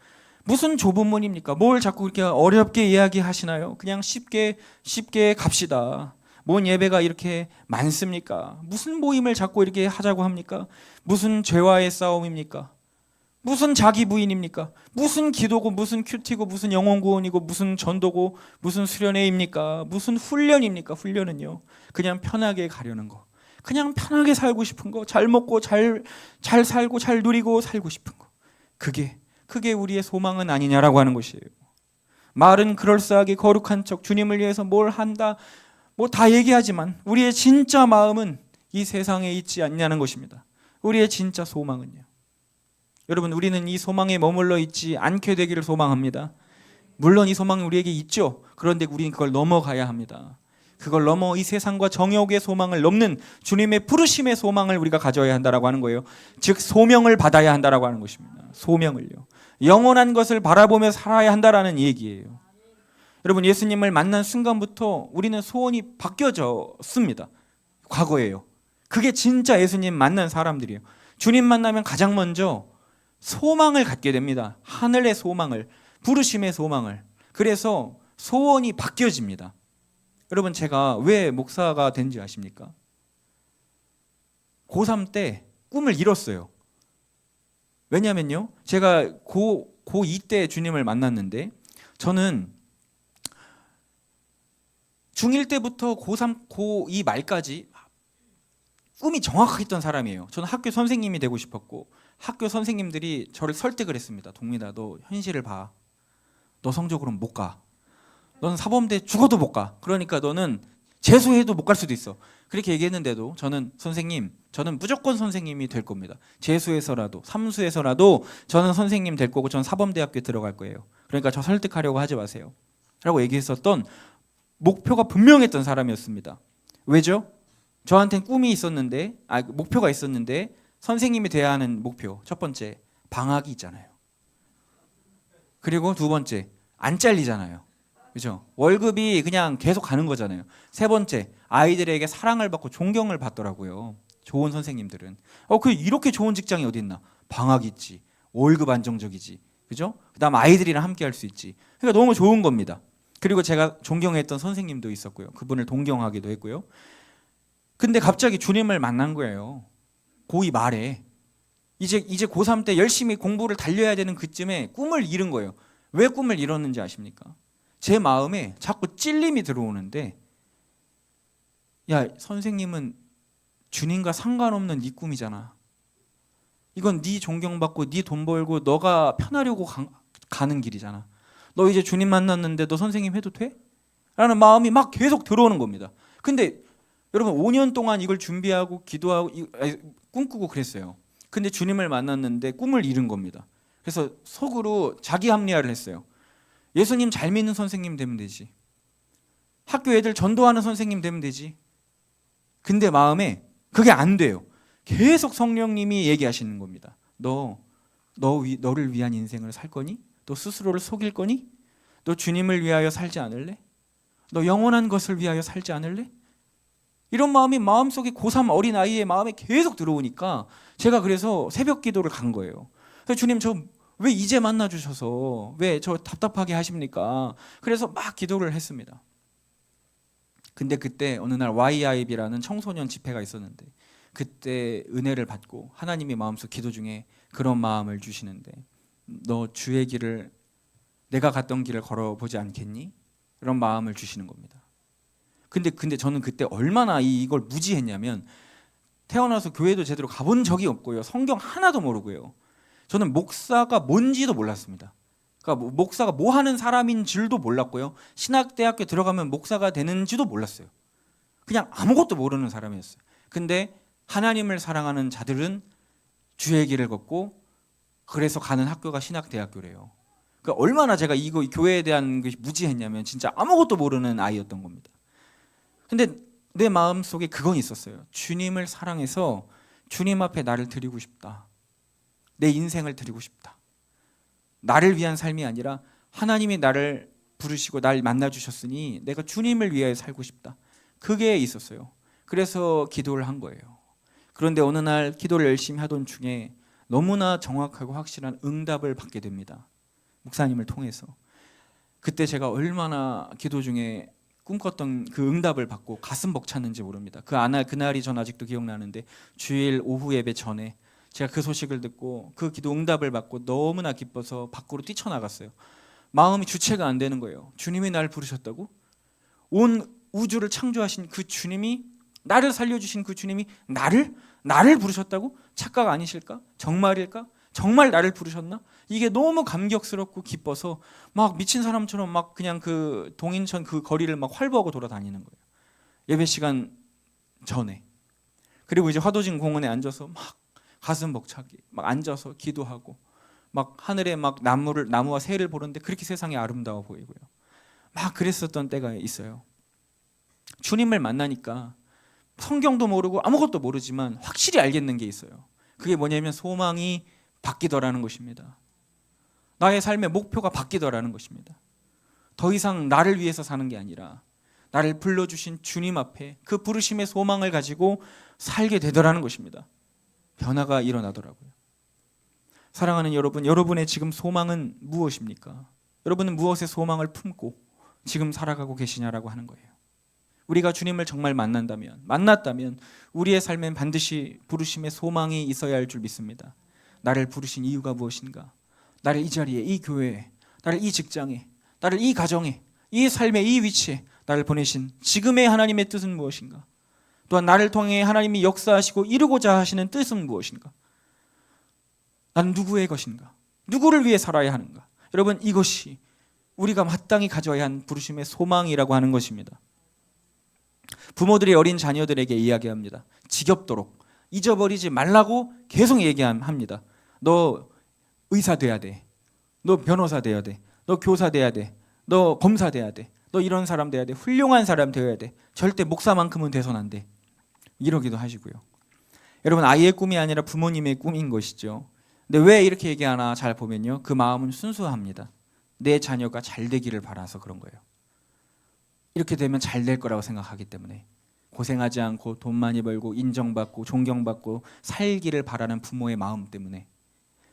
무슨 좁은 문입니까? 뭘 자꾸 그렇게 어렵게 이야기하시나요? 그냥 쉽게 갑시다. 뭔 예배가 이렇게 많습니까? 무슨 모임을 자꾸 이렇게 하자고 합니까? 무슨 죄와의 싸움입니까? 무슨 자기 부인입니까? 무슨 기도고, 무슨 큐티고, 무슨 영혼 구원이고, 무슨 전도고, 무슨 수련회입니까? 무슨 훈련입니까? 훈련은요, 그냥 편하게 가려는 거, 그냥 편하게 살고 싶은 거, 잘 먹고 잘 살고 잘 누리고 살고 싶은 거, 그게 우리의 소망은 아니냐라고 하는 것이에요. 말은 그럴싸하게 거룩한 척 주님을 위해서 뭘 한다, 뭐 다 얘기하지만 우리의 진짜 마음은 이 세상에 있지 않냐는 것입니다. 우리의 진짜 소망은요. 여러분, 우리는 이 소망에 머물러 있지 않게 되기를 소망합니다. 물론 이 소망이 우리에게 있죠. 그런데 우리는 그걸 넘어가야 합니다. 그걸 넘어 이 세상과 정욕의 소망을 넘는 주님의 부르심의 소망을 우리가 가져야 한다라고 하는 거예요. 즉 소명을 받아야 한다라고 하는 것입니다. 소명을요. 영원한 것을 바라보며 살아야 한다라는 얘기예요. 여러분, 예수님을 만난 순간부터 우리는 소원이 바뀌어졌습니다. 과거예요. 그게 진짜 예수님 만난 사람들이에요. 주님 만나면 가장 먼저 소망을 갖게 됩니다. 하늘의 소망을, 부르심의 소망을. 그래서 소원이 바뀌어집니다. 여러분, 제가 왜 목사가 된지 아십니까? 고3 때 꿈을 이뤘어요. 왜냐면요, 제가 고2 때 주님을 만났는데, 저는 중1 때부터 고3, 고2 말까지 꿈이 정확하게 있던 사람이에요. 저는 학교 선생님이 되고 싶었고, 학교 선생님들이 저를 설득을 했습니다. 동민아, 너 현실을 봐. 너 성적으로는 못 가. 너는 사범대 죽어도 못 가. 그러니까 너는 재수해도 못 갈 수도 있어. 그렇게 얘기했는데도 저는 무조건 선생님이 될 겁니다. 재수해서라도 삼수해서라도 저는 선생님 될 거고, 저는 사범대학교에 들어갈 거예요. 그러니까 저 설득하려고 하지 마세요 라고 얘기했었던, 목표가 분명했던 사람이었습니다. 왜죠? 저한테는 꿈이 있었는데, 목표가 있었는데, 선생님이 돼야 하는 목표, 첫 번째, 방학이 있잖아요. 그리고 두 번째, 안 잘리잖아요. 그죠? 월급이 그냥 계속 가는 거잖아요. 세 번째, 아이들에게 사랑을 받고 존경을 받더라고요. 좋은 선생님들은. 이렇게 좋은 직장이 어디 있나? 방학 있지, 월급 안정적이지, 그죠? 그다음 아이들이랑 함께 할 수 있지. 그러니까 너무 좋은 겁니다. 그리고 제가 존경했던 선생님도 있었고요. 그분을 동경하기도 했고요. 근데 갑자기 주님을 만난 거예요. 고2 말에. 이제 고3 때 열심히 공부를 달려야 되는 그쯤에 꿈을 잃은 거예요. 왜 꿈을 잃었는지 아십니까? 제 마음에 자꾸 찔림이 들어오는데, 야, 선생님은 주님과 상관없는 네 꿈이잖아. 이건 네 존경받고 네 돈 벌고 너가 편하려고 가는 길이잖아. 너 이제 주님 만났는데 너 선생님 해도 돼? 라는 마음이 막 계속 들어오는 겁니다. 근데 여러분, 5년 동안 이걸 준비하고 기도하고 꿈꾸고 그랬어요. 근데 주님을 만났는데 꿈을 잃은 겁니다. 그래서 속으로 자기 합리화를 했어요. 예수님 잘 믿는 선생님 되면 되지. 학교 애들 전도하는 선생님 되면 되지. 근데 마음에 그게 안 돼요. 계속 성령님이 얘기하시는 겁니다. 너를 위한 인생을 살 거니? 너 스스로를 속일 거니? 너 주님을 위하여 살지 않을래? 너 영원한 것을 위하여 살지 않을래? 이런 마음이 마음속에 고3 어린아이의 마음에 계속 들어오니까 제가 그래서 새벽 기도를 간 거예요. 그래서 주님, 저 왜 이제 만나주셔서 왜 저 답답하게 하십니까? 그래서 막 기도를 했습니다. 근데 그때 어느 날 YIB라는 청소년 집회가 있었는데 그때 은혜를 받고 하나님이 마음속 기도 중에 그런 마음을 주시는데, 너 주의 길을, 내가 갔던 길을 걸어보지 않겠니? 이런 마음을 주시는 겁니다. 근데 저는 그때 얼마나 이걸 무지했냐면, 태어나서 교회도 제대로 가본 적이 없고요, 성경 하나도 모르고요, 저는 목사가 뭔지도 몰랐습니다. 그러니까 목사가 뭐 하는 사람인 줄도 몰랐고요, 신학대학교 들어가면 목사가 되는지도 몰랐어요. 그냥 아무것도 모르는 사람이었어요. 근데 하나님을 사랑하는 자들은 주의 길을 걷고 그래서 가는 학교가 신학대학교래요. 그러니까 얼마나 제가 이 교회에 대한 것이 무지했냐면 진짜 아무것도 모르는 아이였던 겁니다. 근데 내 마음속에 그건 있었어요. 주님을 사랑해서 주님 앞에 나를 드리고 싶다. 내 인생을 드리고 싶다. 나를 위한 삶이 아니라 하나님이 나를 부르시고 날 만나주셨으니 내가 주님을 위해 살고 싶다. 그게 있었어요. 그래서 기도를 한 거예요. 그런데 어느 날 기도를 열심히 하던 중에 너무나 정확하고 확실한 응답을 받게 됩니다. 목사님을 통해서. 그때 제가 얼마나 기도 중에 꿈꿨던 그 응답을 받고 가슴 벅찼는지 모릅니다. 그날이 전 아직도 기억나는데, 주일 오후 예배 전에 제가 그 소식을 듣고 그 기도 응답을 받고 너무나 기뻐서 밖으로 뛰쳐나갔어요. 마음이 주체가 안 되는 거예요. 주님이 나를 부르셨다고? 온 우주를 창조하신 그 주님이, 나를 살려주신 그 주님이 나를 부르셨다고? 착각 아니실까? 정말일까? 정말 나를 부르셨나? 이게 너무 감격스럽고 기뻐서 막 미친 사람처럼 막 그냥 그 동인천 그 거리를 막 활보하고 돌아다니는 거예요. 예배 시간 전에. 그리고 이제 화도진 공원에 앉아서 막 가슴 벅차게 막 앉아서 기도하고 막 하늘에 막 나무와 새를 보는데 그렇게 세상이 아름다워 보이고요. 막 그랬었던 때가 있어요. 주님을 만나니까 성경도 모르고 아무것도 모르지만 확실히 알겠는 게 있어요. 그게 뭐냐면 소망이 바뀌더라는 것입니다. 나의 삶의 목표가 바뀌더라는 것입니다. 더 이상 나를 위해서 사는 게 아니라 나를 불러주신 주님 앞에 그 부르심의 소망을 가지고 살게 되더라는 것입니다. 변화가 일어나더라고요. 사랑하는 여러분, 여러분의 지금 소망은 무엇입니까? 여러분은 무엇의 소망을 품고 지금 살아가고 계시냐라고 하는 거예요. 우리가 주님을 정말 만났다면 우리의 삶엔 반드시 부르심의 소망이 있어야 할 줄 믿습니다. 나를 부르신 이유가 무엇인가? 나를 이 자리에, 이 교회에, 나를 이 직장에, 나를 이 가정에, 이 삶의 이 위치에 나를 보내신 지금의 하나님의 뜻은 무엇인가? 또한 나를 통해 하나님이 역사하시고 이루고자 하시는 뜻은 무엇인가? 난 누구의 것인가? 누구를 위해 살아야 하는가? 여러분, 이것이 우리가 마땅히 가져야 한 부르심의 소망이라고 하는 것입니다. 부모들이 어린 자녀들에게 이야기합니다. 지겹도록 잊어버리지 말라고 계속 얘기합니다. 너 의사 돼야 돼. 너 변호사 돼야 돼. 너 교사 돼야 돼. 너 검사 돼야 돼. 너 이런 사람 돼야 돼. 훌륭한 사람 되어야 돼. 절대 목사만큼은 돼선 안 돼. 이러기도 하시고요. 여러분, 아이의 꿈이 아니라 부모님의 꿈인 것이죠. 근데 왜 이렇게 얘기하나 잘 보면요, 그 마음은 순수합니다. 내 자녀가 잘 되기를 바라서 그런 거예요. 이렇게 되면 잘 될 거라고 생각하기 때문에 고생하지 않고 돈 많이 벌고 인정받고 존경받고 살기를 바라는 부모의 마음 때문에,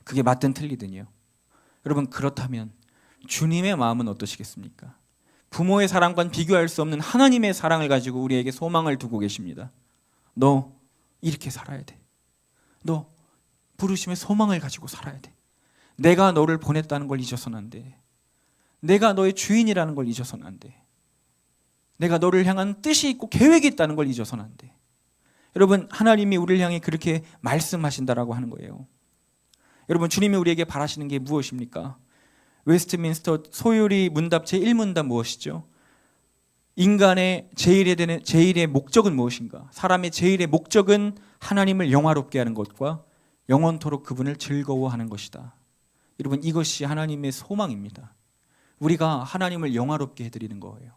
그게 맞든 틀리든요. 여러분, 그렇다면 주님의 마음은 어떠시겠습니까? 부모의 사랑과는 비교할 수 없는 하나님의 사랑을 가지고 우리에게 소망을 두고 계십니다. 너 이렇게 살아야 돼. 너 부르심의 소망을 가지고 살아야 돼. 내가 너를 보냈다는 걸 잊어서는 안 돼. 내가 너의 주인이라는 걸 잊어서는 안 돼. 내가 너를 향한 뜻이 있고 계획이 있다는 걸 잊어서는 안 돼. 여러분, 하나님이 우리를 향해 그렇게 말씀하신다라고 하는 거예요. 여러분, 주님이 우리에게 바라시는 게 무엇입니까? 웨스트민스터 소요리 문답 제1문답 무엇이죠? 인간의 제일의 목적은 무엇인가? 사람의 제일의 목적은 하나님을 영화롭게 하는 것과 영원토록 그분을 즐거워하는 것이다. 여러분, 이것이 하나님의 소망입니다. 우리가 하나님을 영화롭게 해드리는 거예요.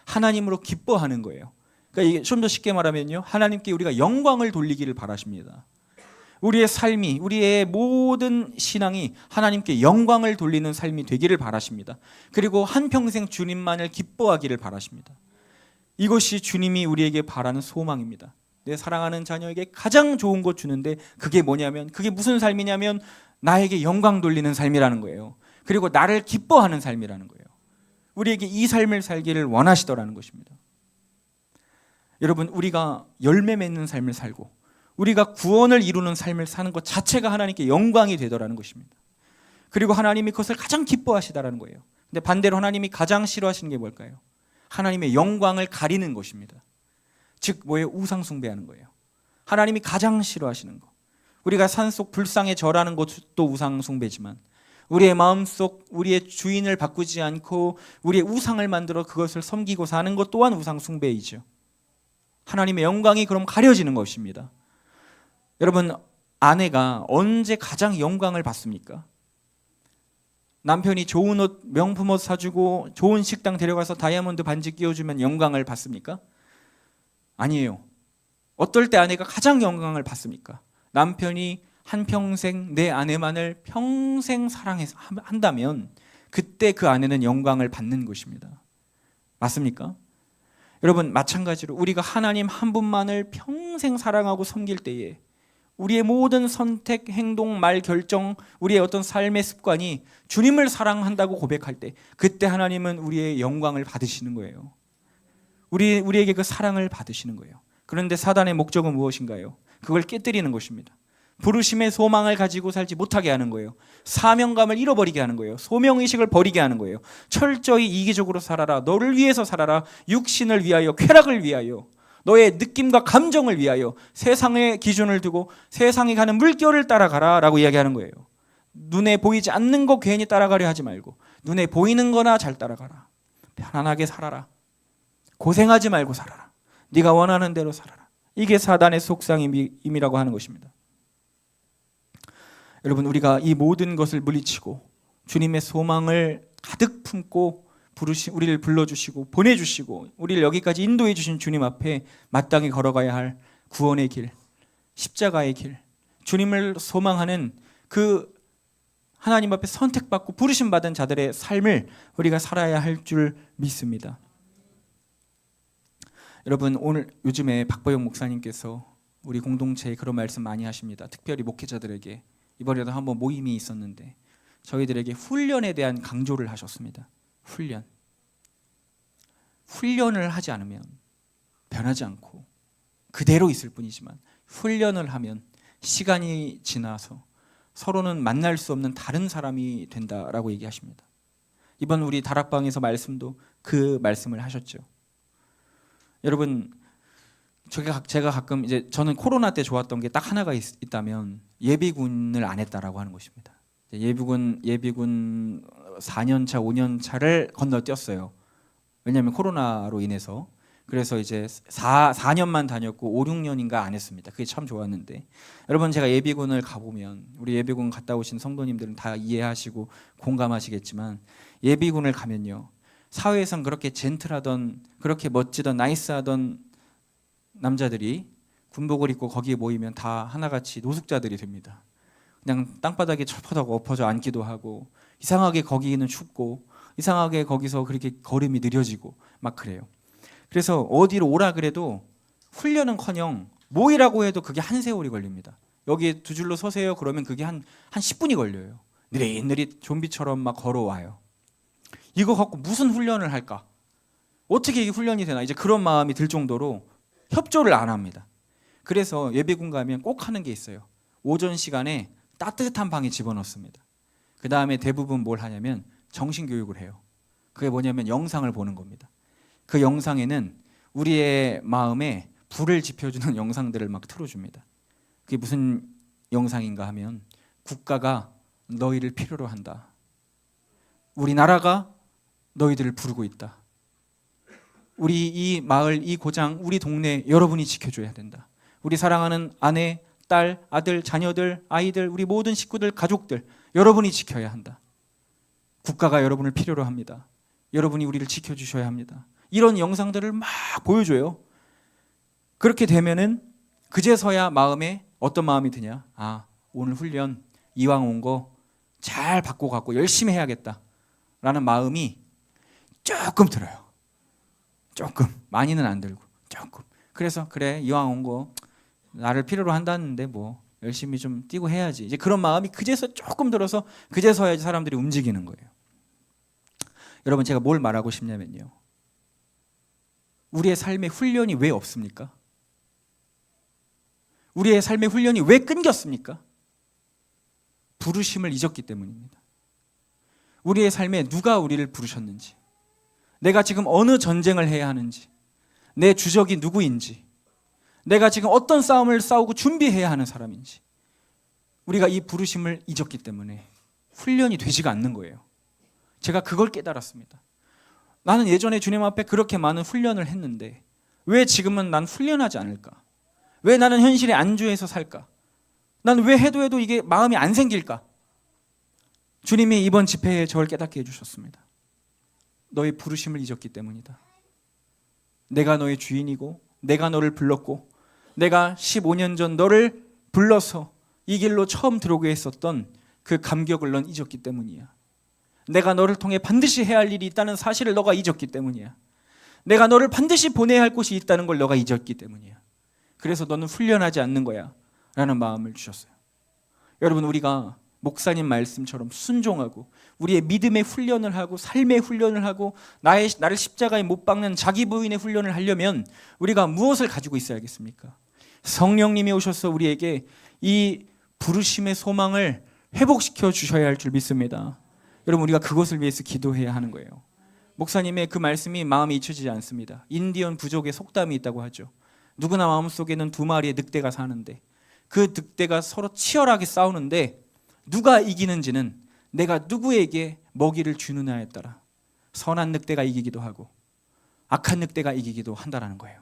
하나님으로 기뻐하는 거예요. 그러니까 이게 좀 더 쉽게 말하면요, 하나님께 우리가 영광을 돌리기를 바라십니다. 우리의 삶이, 우리의 모든 신앙이 하나님께 영광을 돌리는 삶이 되기를 바라십니다. 그리고 한평생 주님만을 기뻐하기를 바라십니다. 이것이 주님이 우리에게 바라는 소망입니다. 내 사랑하는 자녀에게 가장 좋은 것 주는데 그게 뭐냐면, 그게 무슨 삶이냐면 나에게 영광 돌리는 삶이라는 거예요. 그리고 나를 기뻐하는 삶이라는 거예요. 우리에게 이 삶을 살기를 원하시더라는 것입니다. 여러분, 우리가 열매 맺는 삶을 살고 우리가 구원을 이루는 삶을 사는 것 자체가 하나님께 영광이 되더라는 것입니다. 그리고 하나님이 그것을 가장 기뻐하시다라는 거예요. 근데 반대로 하나님이 가장 싫어하시는 게 뭘까요? 하나님의 영광을 가리는 것입니다. 즉 뭐예요? 우상 숭배하는 거예요. 하나님이 가장 싫어하시는 거. 우리가 산속 불상에 절하는 것도 우상 숭배지만 우리의 마음속 우리의 주인을 바꾸지 않고 우리의 우상을 만들어 그것을 섬기고 사는 것 또한 우상 숭배이죠. 하나님의 영광이 그럼 가려지는 것입니다. 여러분, 아내가 언제 가장 영광을 받습니까? 남편이 좋은 옷, 명품 옷 사주고 좋은 식당 데려가서 다이아몬드 반지 끼워주면 영광을 받습니까? 아니에요. 어떨 때 아내가 가장 영광을 받습니까? 남편이 한평생 내 아내만을 평생 사랑한다면 그때 그 아내는 영광을 받는 것입니다. 맞습니까? 여러분, 마찬가지로 우리가 하나님 한 분만을 평생 사랑하고 섬길 때에 우리의 모든 선택, 행동, 말, 결정, 우리의 어떤 삶의 습관이 주님을 사랑한다고 고백할 때 그때 하나님은 우리의 영광을 받으시는 거예요. 우리에게 그 사랑을 받으시는 거예요. 그런데 사단의 목적은 무엇인가요? 그걸 깨뜨리는 것입니다. 부르심의 소망을 가지고 살지 못하게 하는 거예요. 사명감을 잃어버리게 하는 거예요. 소명의식을 버리게 하는 거예요. 철저히 이기적으로 살아라. 너를 위해서 살아라. 육신을 위하여, 쾌락을 위하여, 너의 느낌과 감정을 위하여 세상의 기준을 두고 세상이 가는 물결을 따라가라 라고 이야기하는 거예요. 눈에 보이지 않는 거 괜히 따라가려 하지 말고 눈에 보이는 거나 잘 따라가라. 편안하게 살아라. 고생하지 말고 살아라. 네가 원하는 대로 살아라. 이게 사단의 속상임이라고 하는 것입니다. 여러분, 우리가 이 모든 것을 물리치고 주님의 소망을 가득 품고 우리를 불러주시고 보내주시고 우리를 여기까지 인도해 주신 주님 앞에 마땅히 걸어가야 할 구원의 길, 십자가의 길, 주님을 소망하는 그 하나님 앞에 선택받고 부르심받은 자들의 삶을 우리가 살아야 할 줄 믿습니다. 여러분, 오늘 요즘에 박보영 목사님께서 우리 공동체에 그런 말씀 많이 하십니다. 특별히 목회자들에게. 이번에도 한번 모임이 있었는데 저희들에게 훈련에 대한 강조를 하셨습니다. 훈련을 하지 않으면 변하지 않고 그대로 있을 뿐이지만 훈련을 하면 시간이 지나서 서로는 만날 수 없는 다른 사람이 된다라고 얘기하십니다. 이번 우리 다락방에서 말씀도 그 말씀을 하셨죠. 여러분, 제가 가끔 이제 저는 코로나 때 좋았던 게 딱 하나가 있다면 예비군을 안 했다라고 하는 것입니다. 예비군 4년차, 5년차를 건너뛰었어요. 왜냐하면 코로나로 인해서. 그래서 이제 4년만 다녔고 5, 6년인가 안 했습니다. 그게 참 좋았는데, 여러분, 제가 예비군을 가보면 우리 예비군 갔다 오신 성도님들은 다 이해하시고 공감하시겠지만 예비군을 가면요, 사회에선 그렇게 젠틀하던, 그렇게 멋지던, 나이스하던 남자들이 군복을 입고 거기에 모이면 다 하나같이 노숙자들이 됩니다. 그냥 땅바닥에 철퍼덕 엎어져 앉기도 하고, 이상하게 거기는 춥고, 이상하게 거기서 그렇게 걸음이 느려지고 막 그래요. 그래서 어디로 오라 그래도 훈련은커녕 모이라고 해도 그게 한 세월이 걸립니다. 여기에 두 줄로 서세요 그러면 그게 한 10분이 걸려요. 느릿느릿 좀비처럼 막 걸어와요. 이거 갖고 무슨 훈련을 할까? 어떻게 이게 훈련이 되나? 이제 그런 마음이 들 정도로 협조를 안 합니다. 그래서 예비군 가면 꼭 하는 게 있어요. 오전 시간에 따뜻한 방에 집어넣습니다. 그 다음에 대부분 뭘 하냐면 정신교육을 해요. 그게 뭐냐면 영상을 보는 겁니다. 그 영상에는 우리의 마음에 불을 지펴주는 영상들을 막 틀어줍니다. 그게 무슨 영상인가 하면 국가가 너희를 필요로 한다. 우리나라가 너희들을 부르고 있다. 우리 이 마을, 이 고장, 우리 동네 여러분이 지켜줘야 된다. 우리 사랑하는 아내, 딸, 아들, 자녀들, 아이들, 우리 모든 식구들, 가족들 여러분이 지켜야 한다. 국가가 여러분을 필요로 합니다. 여러분이 우리를 지켜주셔야 합니다. 이런 영상들을 막 보여줘요. 그렇게 되면은 그제서야 마음에 어떤 마음이 드냐? 아, 오늘 훈련 이왕 온 거 잘 받고 갖고 열심히 해야겠다라는 마음이 조금 들어요. 조금, 많이는 안 들고 조금. 그래서 그래, 이왕 온 거 나를 필요로 한다는데 뭐 열심히 좀 뛰고 해야지. 이제 그런 마음이 그제서 조금 들어서 그제서야 사람들이 움직이는 거예요. 여러분, 제가 뭘 말하고 싶냐면요, 우리의 삶의 훈련이 왜 없습니까? 우리의 삶의 훈련이 왜 끊겼습니까? 부르심을 잊었기 때문입니다. 우리의 삶에 누가 우리를 부르셨는지, 내가 지금 어느 전쟁을 해야 하는지, 내 주적이 누구인지, 내가 지금 어떤 싸움을 싸우고 준비해야 하는 사람인지, 우리가 이 부르심을 잊었기 때문에 훈련이 되지가 않는 거예요. 제가 그걸 깨달았습니다. 나는 예전에 주님 앞에 그렇게 많은 훈련을 했는데 왜 지금은 난 훈련하지 않을까? 왜 나는 현실에 안주해서 살까? 난 왜 해도 이게 마음이 안 생길까? 주님이 이번 집회에 저를 깨닫게 해주셨습니다. 너의 부르심을 잊었기 때문이다. 내가 너의 주인이고 내가 너를 불렀고 내가 15년 전 너를 불러서 이 길로 처음 들어오게 했었던 그 감격을 넌 잊었기 때문이야. 내가 너를 통해 반드시 해야 할 일이 있다는 사실을 너가 잊었기 때문이야. 내가 너를 반드시 보내야 할 곳이 있다는 걸 너가 잊었기 때문이야. 그래서 너는 훈련하지 않는 거야 라는 마음을 주셨어요. 여러분, 우리가 목사님 말씀처럼 순종하고 우리의 믿음의 훈련을 하고 삶의 훈련을 하고 나를 십자가에 못 박는 자기 부인의 훈련을 하려면 우리가 무엇을 가지고 있어야겠습니까? 성령님이 오셔서 우리에게 이 부르심의 소망을 회복시켜 주셔야 할 줄 믿습니다. 여러분, 우리가 그것을 위해서 기도해야 하는 거예요. 목사님의 그 말씀이 마음에 잊혀지지 않습니다. 인디언 부족의 속담이 있다고 하죠. 누구나 마음속에는 두 마리의 늑대가 사는데 그 늑대가 서로 치열하게 싸우는데 누가 이기는지는 내가 누구에게 먹이를 주느냐에 따라 선한 늑대가 이기기도 하고 악한 늑대가 이기기도 한다는 거예요.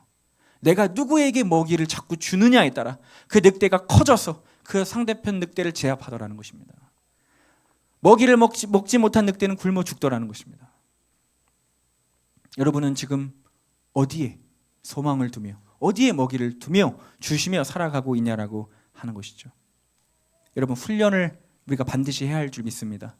내가 누구에게 먹이를 자꾸 주느냐에 따라 그 늑대가 커져서 그 상대편 늑대를 제압하더라는 것입니다. 먹이를 먹지 못한 늑대는 굶어 죽더라는 것입니다. 여러분은 지금 어디에 소망을 두며 어디에 먹이를 두며 주시며 살아가고 있냐라고 하는 것이죠. 여러분, 훈련을 우리가 반드시 해야 할 줄 믿습니다.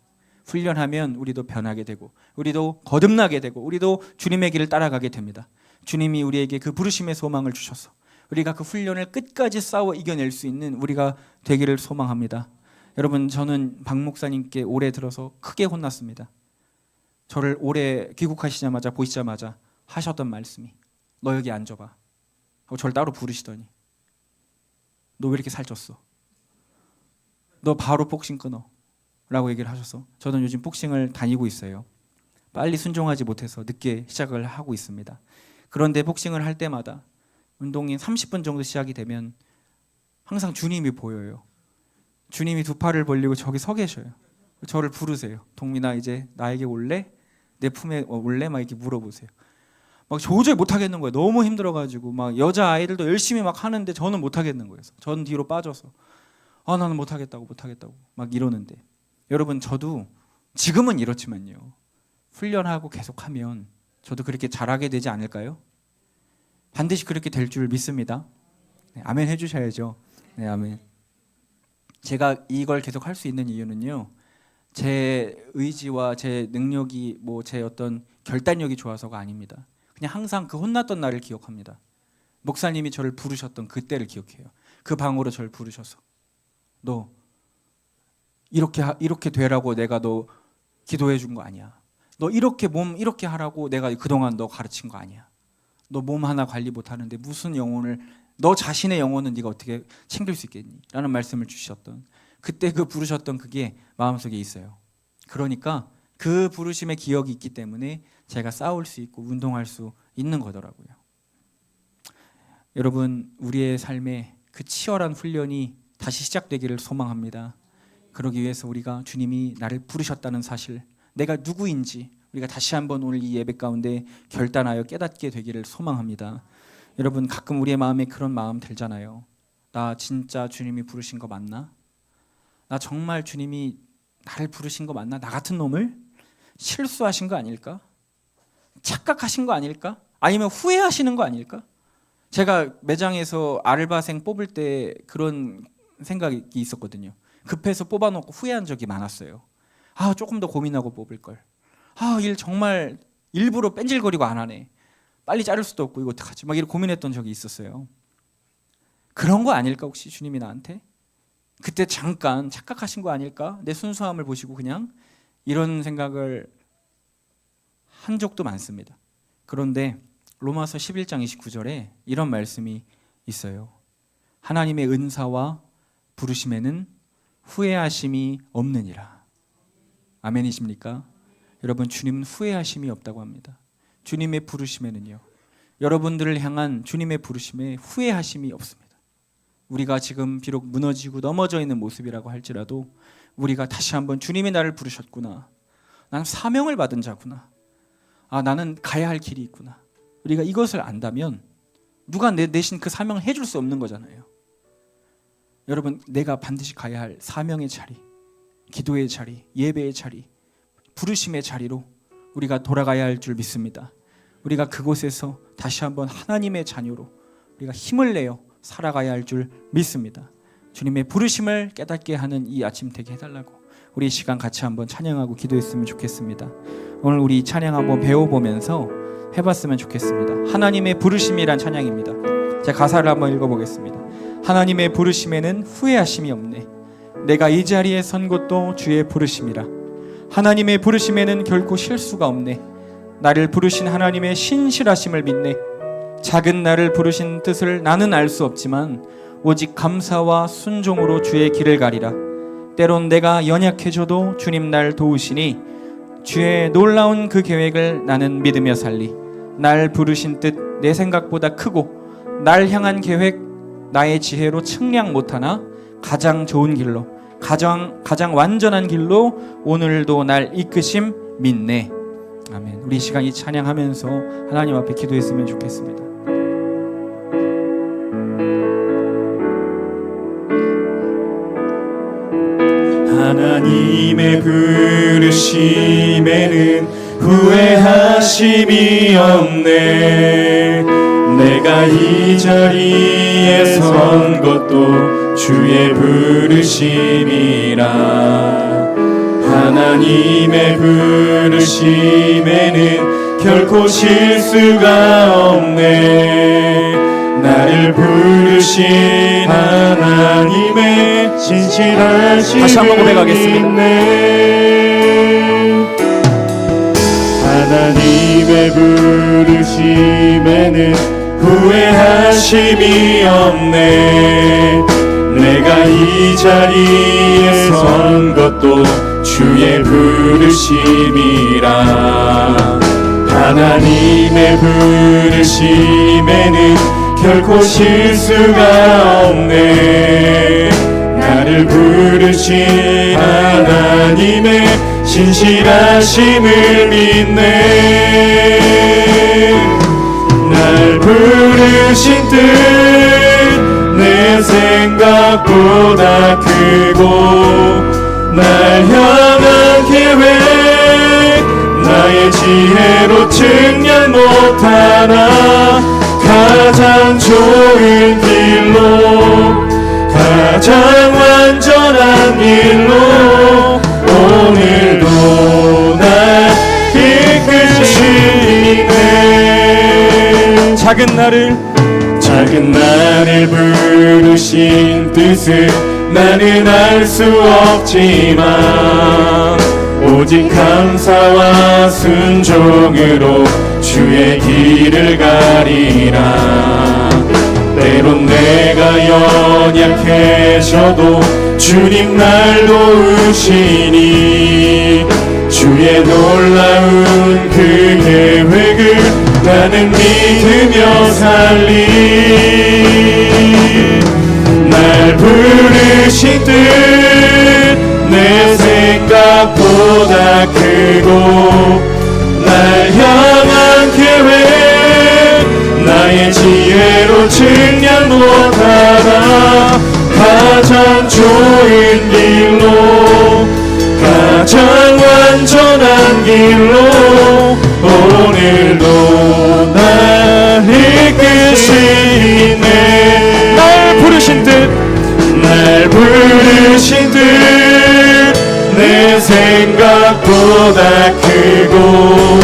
훈련하면 우리도 변하게 되고 우리도 거듭나게 되고 우리도 주님의 길을 따라가게 됩니다. 주님이 우리에게 그 부르심의 소망을 주셔서 우리가 그 훈련을 끝까지 싸워 이겨낼 수 있는 우리가 되기를 소망합니다. 여러분, 저는 박 목사님께 올해 들어서 크게 혼났습니다. 저를 올해 귀국하시자마자 보시자마자 하셨던 말씀이 너 여기 앉아봐 하고 저를 따로 부르시더니 너 왜 이렇게 살쪘어? 너 바로 복싱 끊어 라고 얘기를 하셔서 저는 요즘 복싱을 다니고 있어요. 빨리 순종하지 못해서 늦게 시작을 하고 있습니다. 그런데 복싱을 할 때마다 운동이 30분 정도 시작이 되면 항상 주님이 보여요. 주님이 두 팔을 벌리고 저기 서 계셔요. 저를 부르세요. 동민아, 이제 나에게 올래? 내 품에 올래? 막 이렇게 물어보세요. 막 도저히 못 하겠는 거예요. 너무 힘들어가지고 막 여자 아이들도 열심히 막 하는데 저는 못 하겠는 거예요. 저는 뒤로 빠져서 나는 못 하겠다고 막 이러는데, 여러분, 저도 지금은 이렇지만요, 훈련하고 계속하면 저도 그렇게 잘하게 되지 않을까요? 반드시 그렇게 될 줄 믿습니다. 네, 아멘 해주셔야죠. 네, 아멘. 제가 이걸 계속 할 수 있는 이유는요, 제 의지와 제 능력이 뭐 제 어떤 결단력이 좋아서가 아닙니다. 그냥 항상 그 혼났던 날을 기억합니다. 목사님이 저를 부르셨던 그때를 기억해요. 그 방으로 저를 부르셔서 너 이렇게 되라고 내가 너 기도해 준 거 아니야. 너 이렇게 몸 이렇게 하라고 내가 그동안 너 가르친 거 아니야. 너 몸 하나 관리 못 하는데 무슨 영혼을, 너 자신의 영혼은 네가 어떻게 챙길 수 있겠니? 라는 말씀을 주셨던 그때 그 부르셨던 그게 마음속에 있어요. 그러니까 그 부르심의 기억이 있기 때문에 제가 싸울 수 있고 운동할 수 있는 거더라고요. 여러분, 우리의 삶에 그 치열한 훈련이 다시 시작되기를 소망합니다. 그러기 위해서 우리가 주님이 나를 부르셨다는 사실, 내가 누구인지 우리가 다시 한번 오늘 이 예배 가운데 결단하여 깨닫게 되기를 소망합니다. 여러분, 가끔 우리의 마음에 그런 마음 들잖아요. 나 진짜 주님이 부르신 거 맞나? 나 정말 주님이 나를 부르신 거 맞나? 나 같은 놈을? 실수하신 거 아닐까? 착각하신 거 아닐까? 아니면 후회하시는 거 아닐까? 제가 매장에서 알바생 뽑을 때 그런 생각이 있었거든요. 급해서 뽑아놓고 후회한 적이 많았어요. 조금 더 고민하고 뽑을 걸. 일 정말 일부러 뺀질거리고 안 하네. 빨리 자를 수도 없고 이거 어떡하지? 막 이렇게 고민했던 적이 있었어요. 그런 거 아닐까 혹시 주님이 나한테? 그때 잠깐 착각하신 거 아닐까? 내 순수함을 보시고 그냥 이런 생각을 한 적도 많습니다. 그런데 로마서 11장 29절에 이런 말씀이 있어요. 하나님의 은사와 부르심에는 후회하심이 없느니라. 아멘이십니까? 여러분, 주님은 후회하심이 없다고 합니다. 주님의 부르심에는요, 여러분들을 향한 주님의 부르심에 후회하심이 없습니다. 우리가 지금 비록 무너지고 넘어져 있는 모습이라고 할지라도 우리가 다시 한번 주님이 나를 부르셨구나, 나는 사명을 받은 자구나, 나는 가야 할 길이 있구나, 우리가 이것을 안다면 누가 내 대신 그 사명을 해줄 수 없는 거잖아요. 여러분, 내가 반드시 가야 할 사명의 자리, 기도의 자리, 예배의 자리, 부르심의 자리로 우리가 돌아가야 할 줄 믿습니다. 우리가 그곳에서 다시 한번 하나님의 자녀로 우리가 힘을 내어 살아가야 할 줄 믿습니다. 주님의 부르심을 깨닫게 하는 이 아침 되게 해달라고 우리 이 시간 같이 한번 찬양하고 기도했으면 좋겠습니다. 오늘 우리 찬양 한번 배워보면서 해봤으면 좋겠습니다. 하나님의 부르심이란 찬양입니다. 제가 가사를 한번 읽어보겠습니다. 하나님의 부르심에는 후회하심이 없네. 내가 이 자리에 선 것도 주의 부르심이라. 하나님의 부르심에는 결코 실수가 없네. 나를 부르신 하나님의 신실하심을 믿네. 작은 나를 부르신 뜻을 나는 알 수 없지만 오직 감사와 순종으로 주의 길을 가리라. 때론 내가 연약해져도 주님 날 도우시니 주의 놀라운 그 계획을 나는 믿으며 살리. 날 부르신 뜻 내 생각보다 크고 날 향한 계획 나의 지혜로 측량 못하나 가장 좋은 길로 가장 완전한 길로 오늘도 날 이끄심 믿네. 아멘. 우리 이 시간 이 찬양하면서 하나님 앞에 기도했으면 좋겠습니다. 하나님의 부르심에는 후회하심이 없네. 내가 이 자리에 선 것도 주의 부르심이라. 하나님의 부르심에는 결코 실수가 없네. 나를 부르신 하나님의 신실하심을 다시 한번 고백하겠습니다. 믿네. 하나님의 부르심에는 후회하심이 없네. 내가 이 자리에 선 것도 주의 부르심이라. 하나님의 부르심에는 결코 실수가 없네. 나를 부르신 하나님의 신실하심을 믿네. 날 부르신 뜻 내 생각보다 크고 날 향한 계획 나의 지혜로 측량 못하나 가장 좋은 길로 가장 완전한 길로 오늘도 날 이끄시네. 작은 나를 부르신 뜻을 나는 알 수 없지만 오직 감사와 순종으로 주의 길을 가리라. 때론 내가 연약해져도 주님 날 도우시니 주의 놀라운 그 계획을 나는 믿으며 살리. 날 부르신 뜻 내 생각보다 크고 날 향한 계획 나의 지혜로 측량 못하나 가장 좋은 길로 가장 완전한 길로 오늘도 날 이끄시네. 생각보다 크고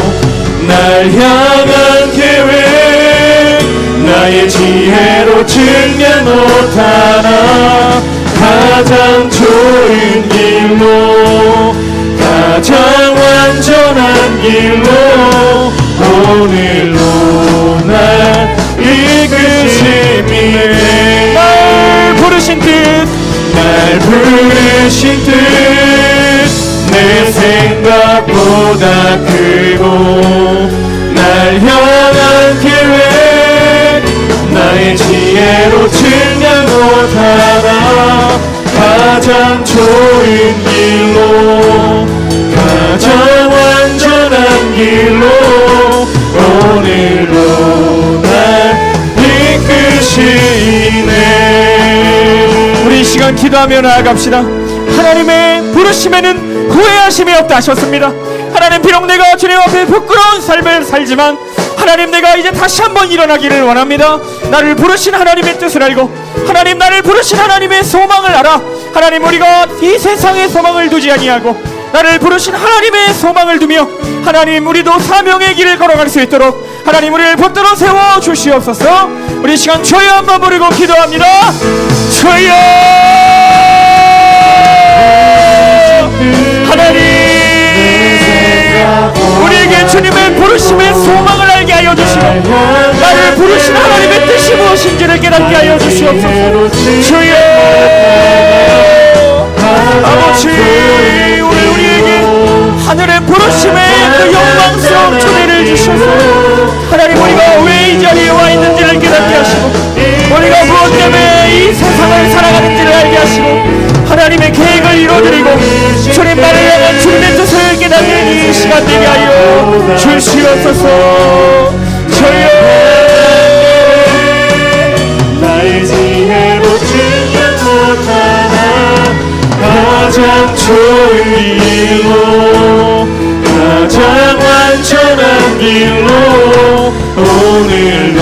날 향한 계획 나의 지혜로 증명 못하나 가장 좋은 길로 가장 완전한 길로 오늘로 날 이끄심이 날 부르신 뜻 날 부르신 뜻 내 생각보다 크고 날 향한 계획 나의 지혜로 증명 못하나 가장 좋은 길로 가장 완전한 길로 오늘로 날 이끄시네. 우리 이 시간 기도하며 나아갑시다. 하나님의 부르심에는 후회하심이 없다 하셨습니다. 하나님, 비록 내가 주님 앞에 부끄러운 삶을 살지만 하나님, 내가 이제 다시 한번 일어나기를 원합니다. 나를 부르신 하나님의 뜻을 알고 하나님, 나를 부르신 하나님의 소망을 알아 하나님, 우리가 이 세상의 소망을 두지 아니하고 나를 부르신 하나님의 소망을 두며 하나님, 우리도 사명의 길을 걸어갈 수 있도록 하나님, 우리를 붙들어 세워 주시옵소서. 우리 시간 주여 한번 부르고 기도합니다. 주여 하나님, 우리에게 주님의 부르심의 소망을 알게 하여 주시고 나를 부르신 하나님의 뜻이 무엇인지를 깨닫게 하여 주시옵소서. 주여 아버지, 우리에게 하늘의 부르심의 그 영광스러운 초대를 주셔서 하나님, 우리가 왜 이 자리에 와 있는지를 깨닫게 하시고 우리가 무엇 때문에 이 세상을 살아가는지를 알게 하시고 하나님의 계획을 이루어드리고 주님 나를 향한 주님의 뜻을 깨닫는 이 시간 되게 하여 주시옵소서. 주여 나의 지혜로 증명 못하나 가장 좋은 길로 가장 완전한 길로 오늘도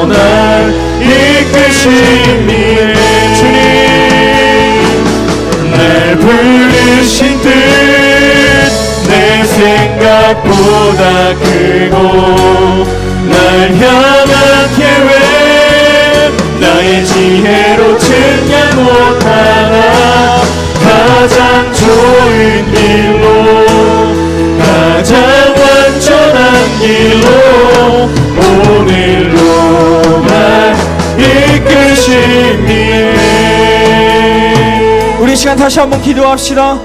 날 이끄시니 주님 날 부르신 뜻 내 생각보다 크고 날 향한 계획 나의 지혜로 증명 못하나 가장 좋은 길로 가장 완전한 길로 오늘로 날 이끄시니. 우리 이 시간 다시 한번 기도합시다.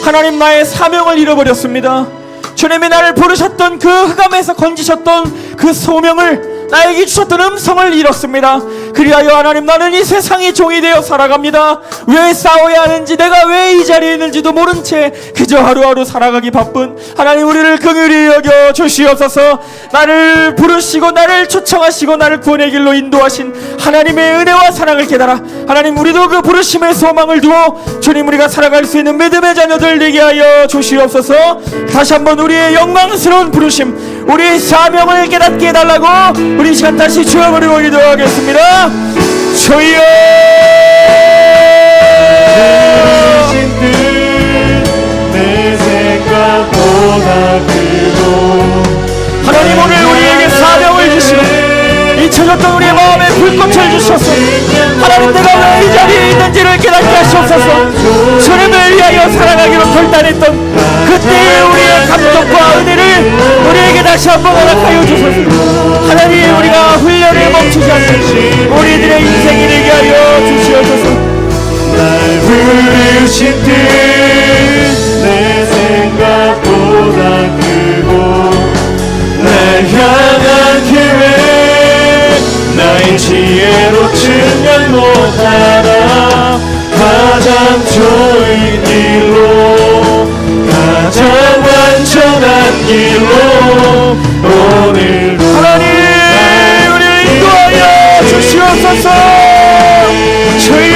하나님, 나의 사명을 잃어버렸습니다. 주님이 나를 부르셨던 그 흑암에서 건지셨던 그 소명을 나에게 주셨던 음성을 잃었습니다. 그리하여 하나님, 나는 이 세상의 종이 되어 살아갑니다. 왜 싸워야 하는지, 내가 왜 이 자리에 있는지도 모른 채 그저 하루하루 살아가기 바쁜 하나님, 우리를 긍휼히 여겨 주시옵소서. 나를 부르시고 나를 초청하시고 나를 구원의 길로 인도하신 하나님의 은혜와 사랑을 깨달아 하나님, 우리도 그 부르심의 소망을 두어 주님, 우리가 살아갈 수 있는 믿음의 자녀들 되게 하여 주시옵소서. 다시 한번 우리의 영광스러운 부르심, 우리의 사명을 깨닫게 해달라고 우리 이 시간 다시 주여 부르고 기도하겠습니다. 주여 내 생각보다 크고 하나님, 오늘 우리에게 사명을 주시고 잊혀졌던 우리의 마음에 불꽃을 주셔서 하나님, 내가 왜 이 자리에 있는지를 깨닫게 하시옵소서. 주님을 위하여 살아가기로 결단했던 그때의 우리의 감동과 은혜를 우리에게 다시 한번 허락하여 주소서. 하나님, 우리가 훈련을 멈추지 않는 우리들의 인생이 되게 하여 주시옵소서. 날 부르신 뜻 내 생각보다 크고 날 향한 계획 나의 지혜로 증명 못하나 가장 좋은 길로 가장 완전한 길로 오늘도 하나님, 우리를 인도하여 주시옵소서. 주여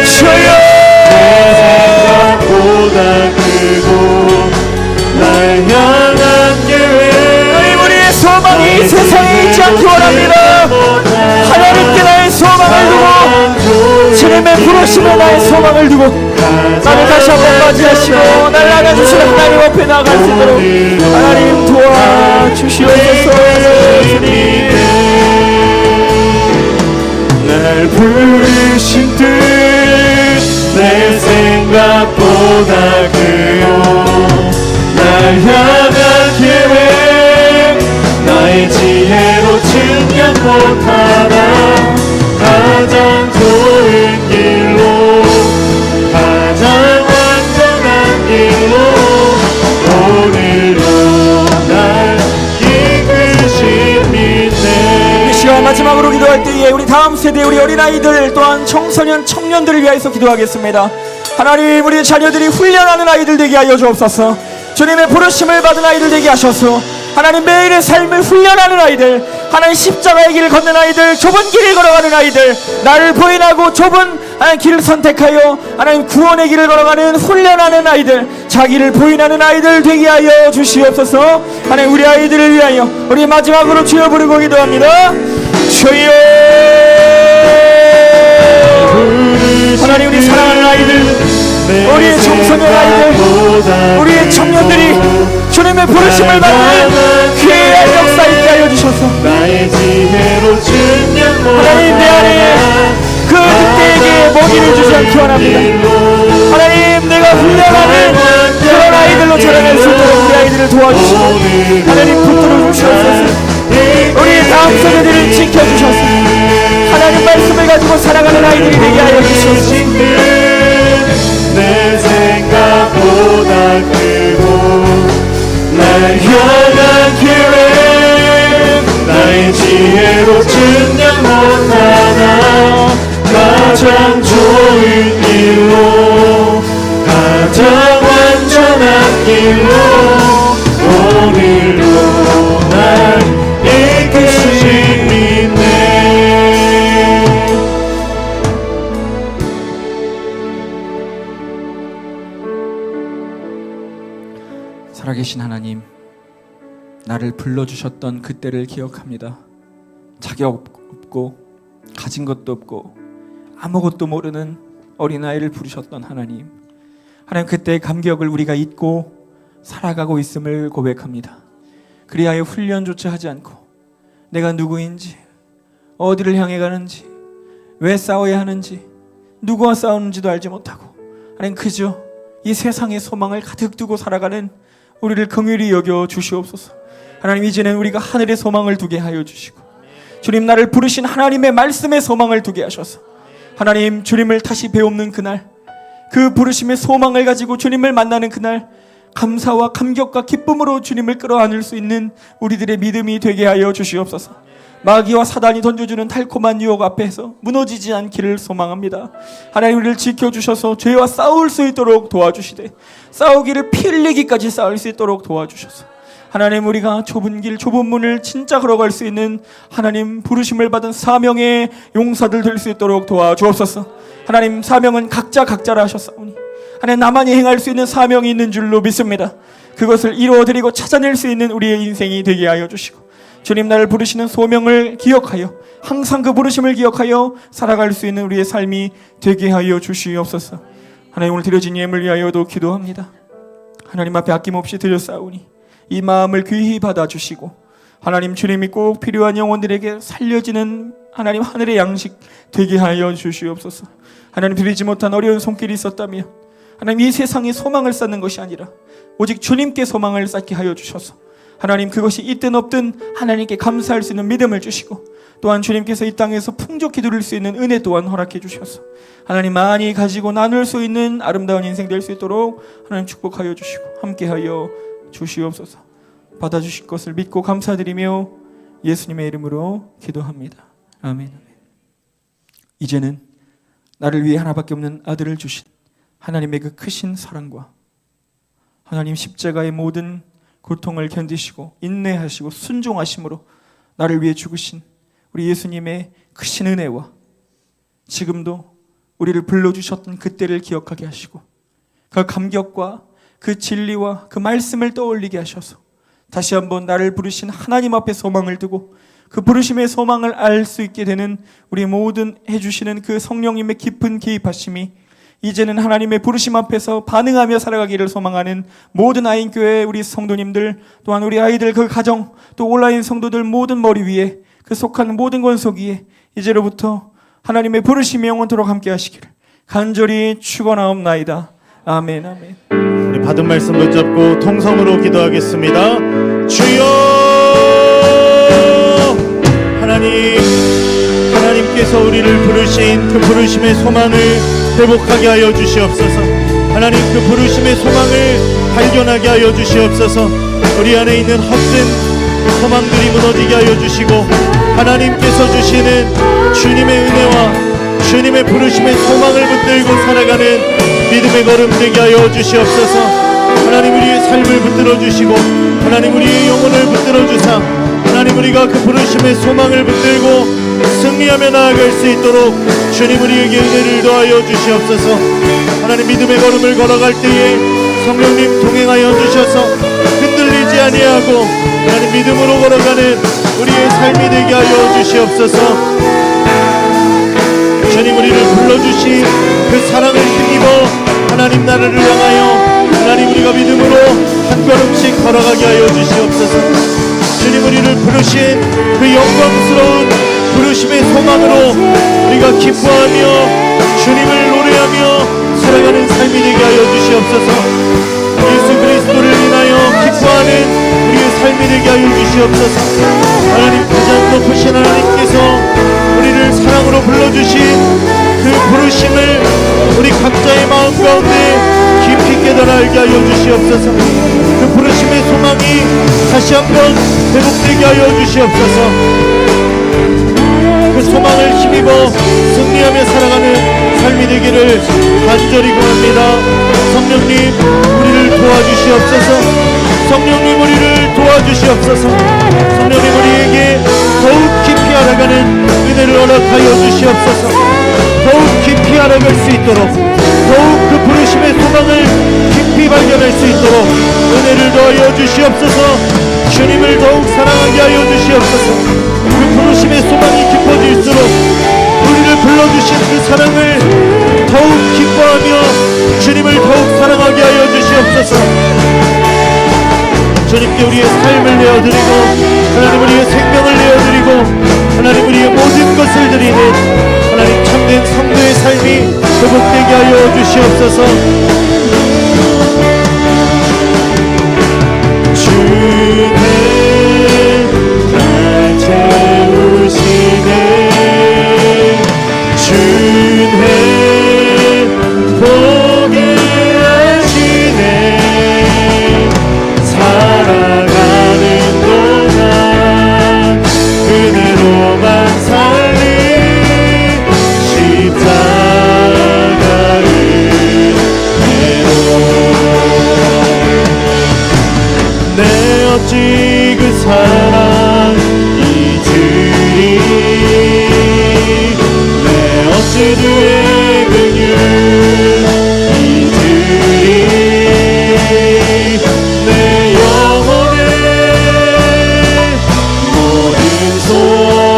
주여 보다 크고 날 향한 계획 하나님, 우리의 소망이 세상에 있지 않기 원합니다. 하나님께 나의 소망을 두고 주님 주님의 부르심을 나의 소망을 두고 나를 다시 한번 맞이하시고 나를 안아주시는 하나님 앞에 나갈 수 있도록 하나님 도와주시옵소서. 주님 날 부르신 뜻 내 생각보다 크요 날 향한 계획 나의 지혜로 측량 못하나 가장 좋은 길로 가장 완전한 길로 오늘도 날 이끄신 믿네. 이 시간 마지막으로 기도할 때에 우리 다음 세대 우리 어린아이들 또한 청소년 청년들을 위해서 기도하겠습니다. 하나님 우리 자녀들이 훈련하는 아이들 되게 하여 주옵소서. 주님의 부르심을 받은 아이들 되게 하셔서 하나님 매일의 삶을 훈련하는 아이들, 하나님 십자가의 길을 걷는 아이들, 좁은 길을 걸어가는 아이들, 나를 부인하고 좁은 길을 선택하여 하나님 구원의 길을 걸어가는 훈련하는 아이들, 자기를 부인하는 아이들 되게 하여 주시옵소서. 하나님 우리 아이들을 위하여 우리 마지막으로 주여 부르고 기도합니다. 주여. 하나님 우리 사랑하는 아이들, 우리의 청소년 아이들, 우리의 청년들이 주님의 부르심을 받는 귀한 역사 있게 하여 주셔서 하나님 내 안에 그 늑대에게 먹이를 주지 않기 원합니다. 하나님 내가 훈련하는 그런 아이들로 자라날 수 있도록 우리 아이들을 도와주시고 하나님 붙들어 주시옵소서. 우리 다음 세대들을 지켜주셔서 하나님 말씀을 가지고 살아가는 아이들이 되게 하여 주시옵소서. 내 생각보다 크고 날 향한 계획 나의 지혜로 측량 못하나 가장 좋은 길로 가장 완전한 길로 오늘도 날 이끄신 믿네. 살아계신 하나님, 나를 불러주셨던 그때를 기억합니다. 자격 없고 가진 것도 없고 아무것도 모르는 어린아이를 부르셨던 하나님, 하나님 그때의 감격을 우리가 잊고 살아가고 있음을 고백합니다. 그리하여 훈련조차 하지 않고 내가 누구인지, 어디를 향해 가는지, 왜 싸워야 하는지, 누구와 싸우는지도 알지 못하고 하나님 그저 이 세상의 소망을 가득 두고 살아가는 우리를 긍휼히 여겨 주시옵소서. 하나님 이제는 우리가 하늘의 소망을 두게 하여 주시고 주님 나를 부르신 하나님의 말씀의 소망을 두게 하셔서 하나님 주님을 다시 배우는 그날, 그 부르심의 소망을 가지고 주님을 만나는 그날 감사와 감격과 기쁨으로 주님을 끌어안을 수 있는 우리들의 믿음이 되게 하여 주시옵소서. 마귀와 사단이 던져주는 달콤한 유혹 앞에서 무너지지 않기를 소망합니다. 하나님 우리를 지켜주셔서 죄와 싸울 수 있도록 도와주시되 싸우기를 피 흘리기까지 싸울 수 있도록 도와주셔서 하나님 우리가 좁은 길 좁은 문을 진짜 걸어갈 수 있는 하나님 부르심을 받은 사명의 용사들 될 수 있도록 도와주옵소서. 하나님 사명은 각자라 하셨사오니 하나님 나만이 행할 수 있는 사명이 있는 줄로 믿습니다. 그것을 이루어드리고 찾아낼 수 있는 우리의 인생이 되게 하여 주시고 주님 나를 부르시는 소명을 기억하여 항상 그 부르심을 기억하여 살아갈 수 있는 우리의 삶이 되게 하여 주시옵소서. 하나님 오늘 드려진 예물 위하여도 기도합니다. 하나님 앞에 아낌없이 드렸사오니 이 마음을 귀히 받아주시고 하나님 주님이 꼭 필요한 영혼들에게 살려지는 하나님 하늘의 양식 되게 하여 주시옵소서. 하나님 드리지 못한 어려운 손길이 있었다면 하나님 이 세상에 소망을 쌓는 것이 아니라 오직 주님께 소망을 쌓게 하여 주셔서 하나님 그것이 있든 없든 하나님께 감사할 수 있는 믿음을 주시고 또한 주님께서 이 땅에서 풍족히 누릴 수 있는 은혜 또한 허락해 주셔서 하나님 많이 가지고 나눌 수 있는 아름다운 인생 될 수 있도록 하나님 축복하여 주시고 함께하여 주시옵소서. 받아주실 것을 믿고 감사드리며 예수님의 이름으로 기도합니다. 아멘. 이제는 나를 위해 하나밖에 없는 아들을 주신 하나님의 그 크신 사랑과 하나님 십자가의 모든 고통을 견디시고 인내하시고 순종하심으로 나를 위해 죽으신 우리 예수님의 크신 은혜와 지금도 우리를 불러주셨던 그때를 기억하게 하시고 그 감격과 그 진리와 그 말씀을 떠올리게 하셔서 다시 한번 나를 부르신 하나님 앞에 소망을 두고 그 부르심의 소망을 알 수 있게 되는 우리 모든 해주시는 그 성령님의 깊은 개입하심이 이제는 하나님의 부르심 앞에서 반응하며 살아가기를 소망하는 모든 아인교회 우리 성도님들, 또한 우리 아이들 그 가정, 또 온라인 성도들 모든 머리 위에, 그 속한 모든 권속 위에 이제로부터 하나님의 부르심이 영원토록 함께 하시기를 간절히 축원하옵나이다. 아멘. 아멘. 우리 받은 말씀 붙잡고 통성으로 기도하겠습니다. 주여, 하나님께서 우리를 부르신 그 부르심의 소망을 회복하게 하여 주시옵소서. 하나님, 그 부르심의 소망을 발견하게 하여 주시옵소서. 우리 안에 있는 헛된 소망들이 무너지게 하여 주시고, 하나님께서 주시는 주님의 은혜와 주님의 부르심의 소망을 붙들고 살아가는 믿음의 걸음 되게 하여 주시옵소서. 하나님, 우리의 삶을 붙들어 주시고, 하나님, 우리의 영혼을 붙들어 주사, 하나님, 우리가 그 부르심의 소망을 붙들고 승리하며 나아갈 수 있도록 주님 우리에게 은혜를 더하여 주시옵소서. 하나님, 믿음의 걸음을 걸어갈 때에 성령님 동행하여 주셔서 흔들리지 아니하고 하나님 믿음으로 걸어가는 우리의 삶이 되게 하여 주시옵소서. 주님, 우리를 불러주신 그 사랑을 힘입어 하나님 나라를 향하여 하나님 우리가 믿음으로 한 걸음씩 걸어가게 하여 주시옵소서. 주님, 우리를 부르신 그 영광스러운 부르심의 소망으로 우리가 기뻐하며 주님을 노래하며 살아가는 삶이 되게 하여 주시옵소서. 예수 그리스도를 인하여 기뻐하는 우리의 삶이 되게 하여 주시옵소서. 하나님, 가장 높으신 하나님께서 우리를 사랑으로 불러주신 그 부르심을 우리 각자의 마음 가운데 깊이 깨달아 알게 하여 주시옵소서. 그 부르심의 소망이 다시 한번 회복되게 하여 주시옵소서. 그 소망을 힘입어 승리하며 살아가는 삶이 되기를 간절히 구합니다. 성령님, 우리를 도와주시옵소서. 성령님, 우리를 도와주시옵소서. 성령님, 우리에게 더욱 깊이 알아가는 은혜를 허락하여 주시옵소서. 더욱 깊이 알아갈 수 있도록, 더욱 그 부르심의 소망을 깊이 발견할 수 있도록 은혜를 더하여 주시옵소서. 주님을 더욱 사랑하게 하여 주시옵소서. 그 부르심의 소망이 깊어질수록 우리를 불러주신 그 사랑을 더욱 기뻐하며 주님을 더욱 사랑하게 하여 주시옵소서. 주님께 우리의 삶을 내어드리고, 하나님 우리의 생명을 내어드리고, 하나님 우리의 모든 것을 드리는 하나님 참된 성도의 삶이 회복되게 하여 주시옵소서. 주님 날 채우시네. 주님 보게 하시네. 살아가는 동안 그대로만 살리 십자가를 내 어찌 그 사랑 잊으리. 내 어찌 주의 긍휼 잊으리. 내 영혼의 모든 소원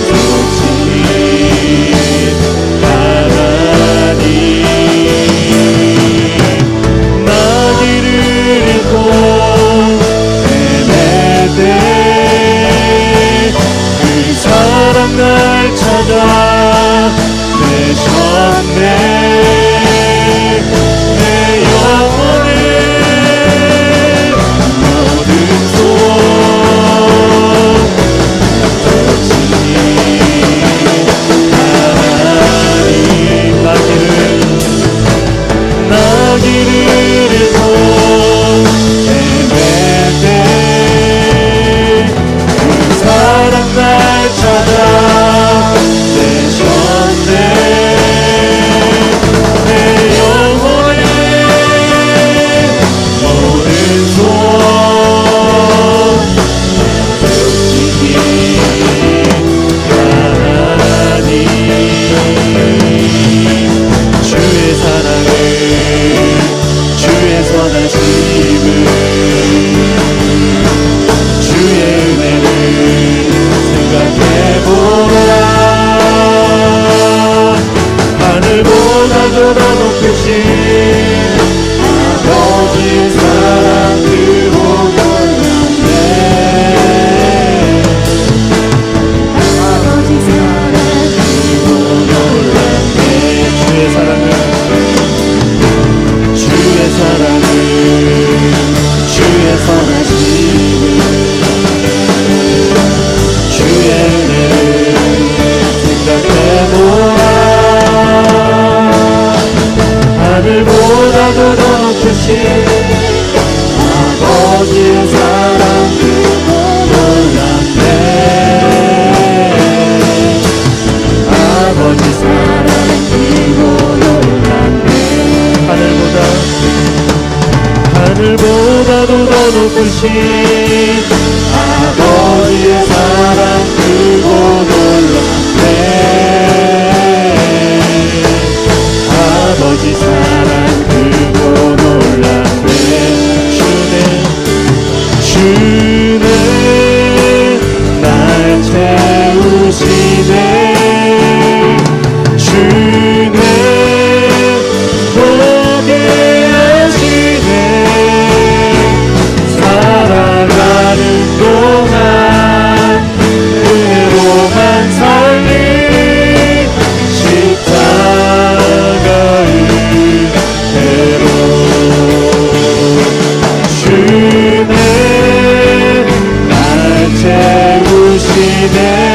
주신 하나님. 나 길을 잃고 헤맬 때 그 사랑 날 찾아 내셨네. 내 영혼의 모든 소원 주신 하나님. 나 길을 잃고 헤맬 때 그 사랑 날 찾아 내셨네. 내 영혼의 모든 소원 주시기 하나님. 주의 사랑을, 주의 선하심을, 주의 은혜 아버지의 사랑 크고 놀랍네. 아버지 사랑 크고 놀랍네. 하늘보다도 더 높으신 아버지의 사랑 크고 놀랍네. 아버지 사랑 크고 놀랍네. 주는 날 채우시네. 주는 보게 하시네. 살아가는 동안 은혜로만 살리 십자가 은혜로. 주는 날 채우시네.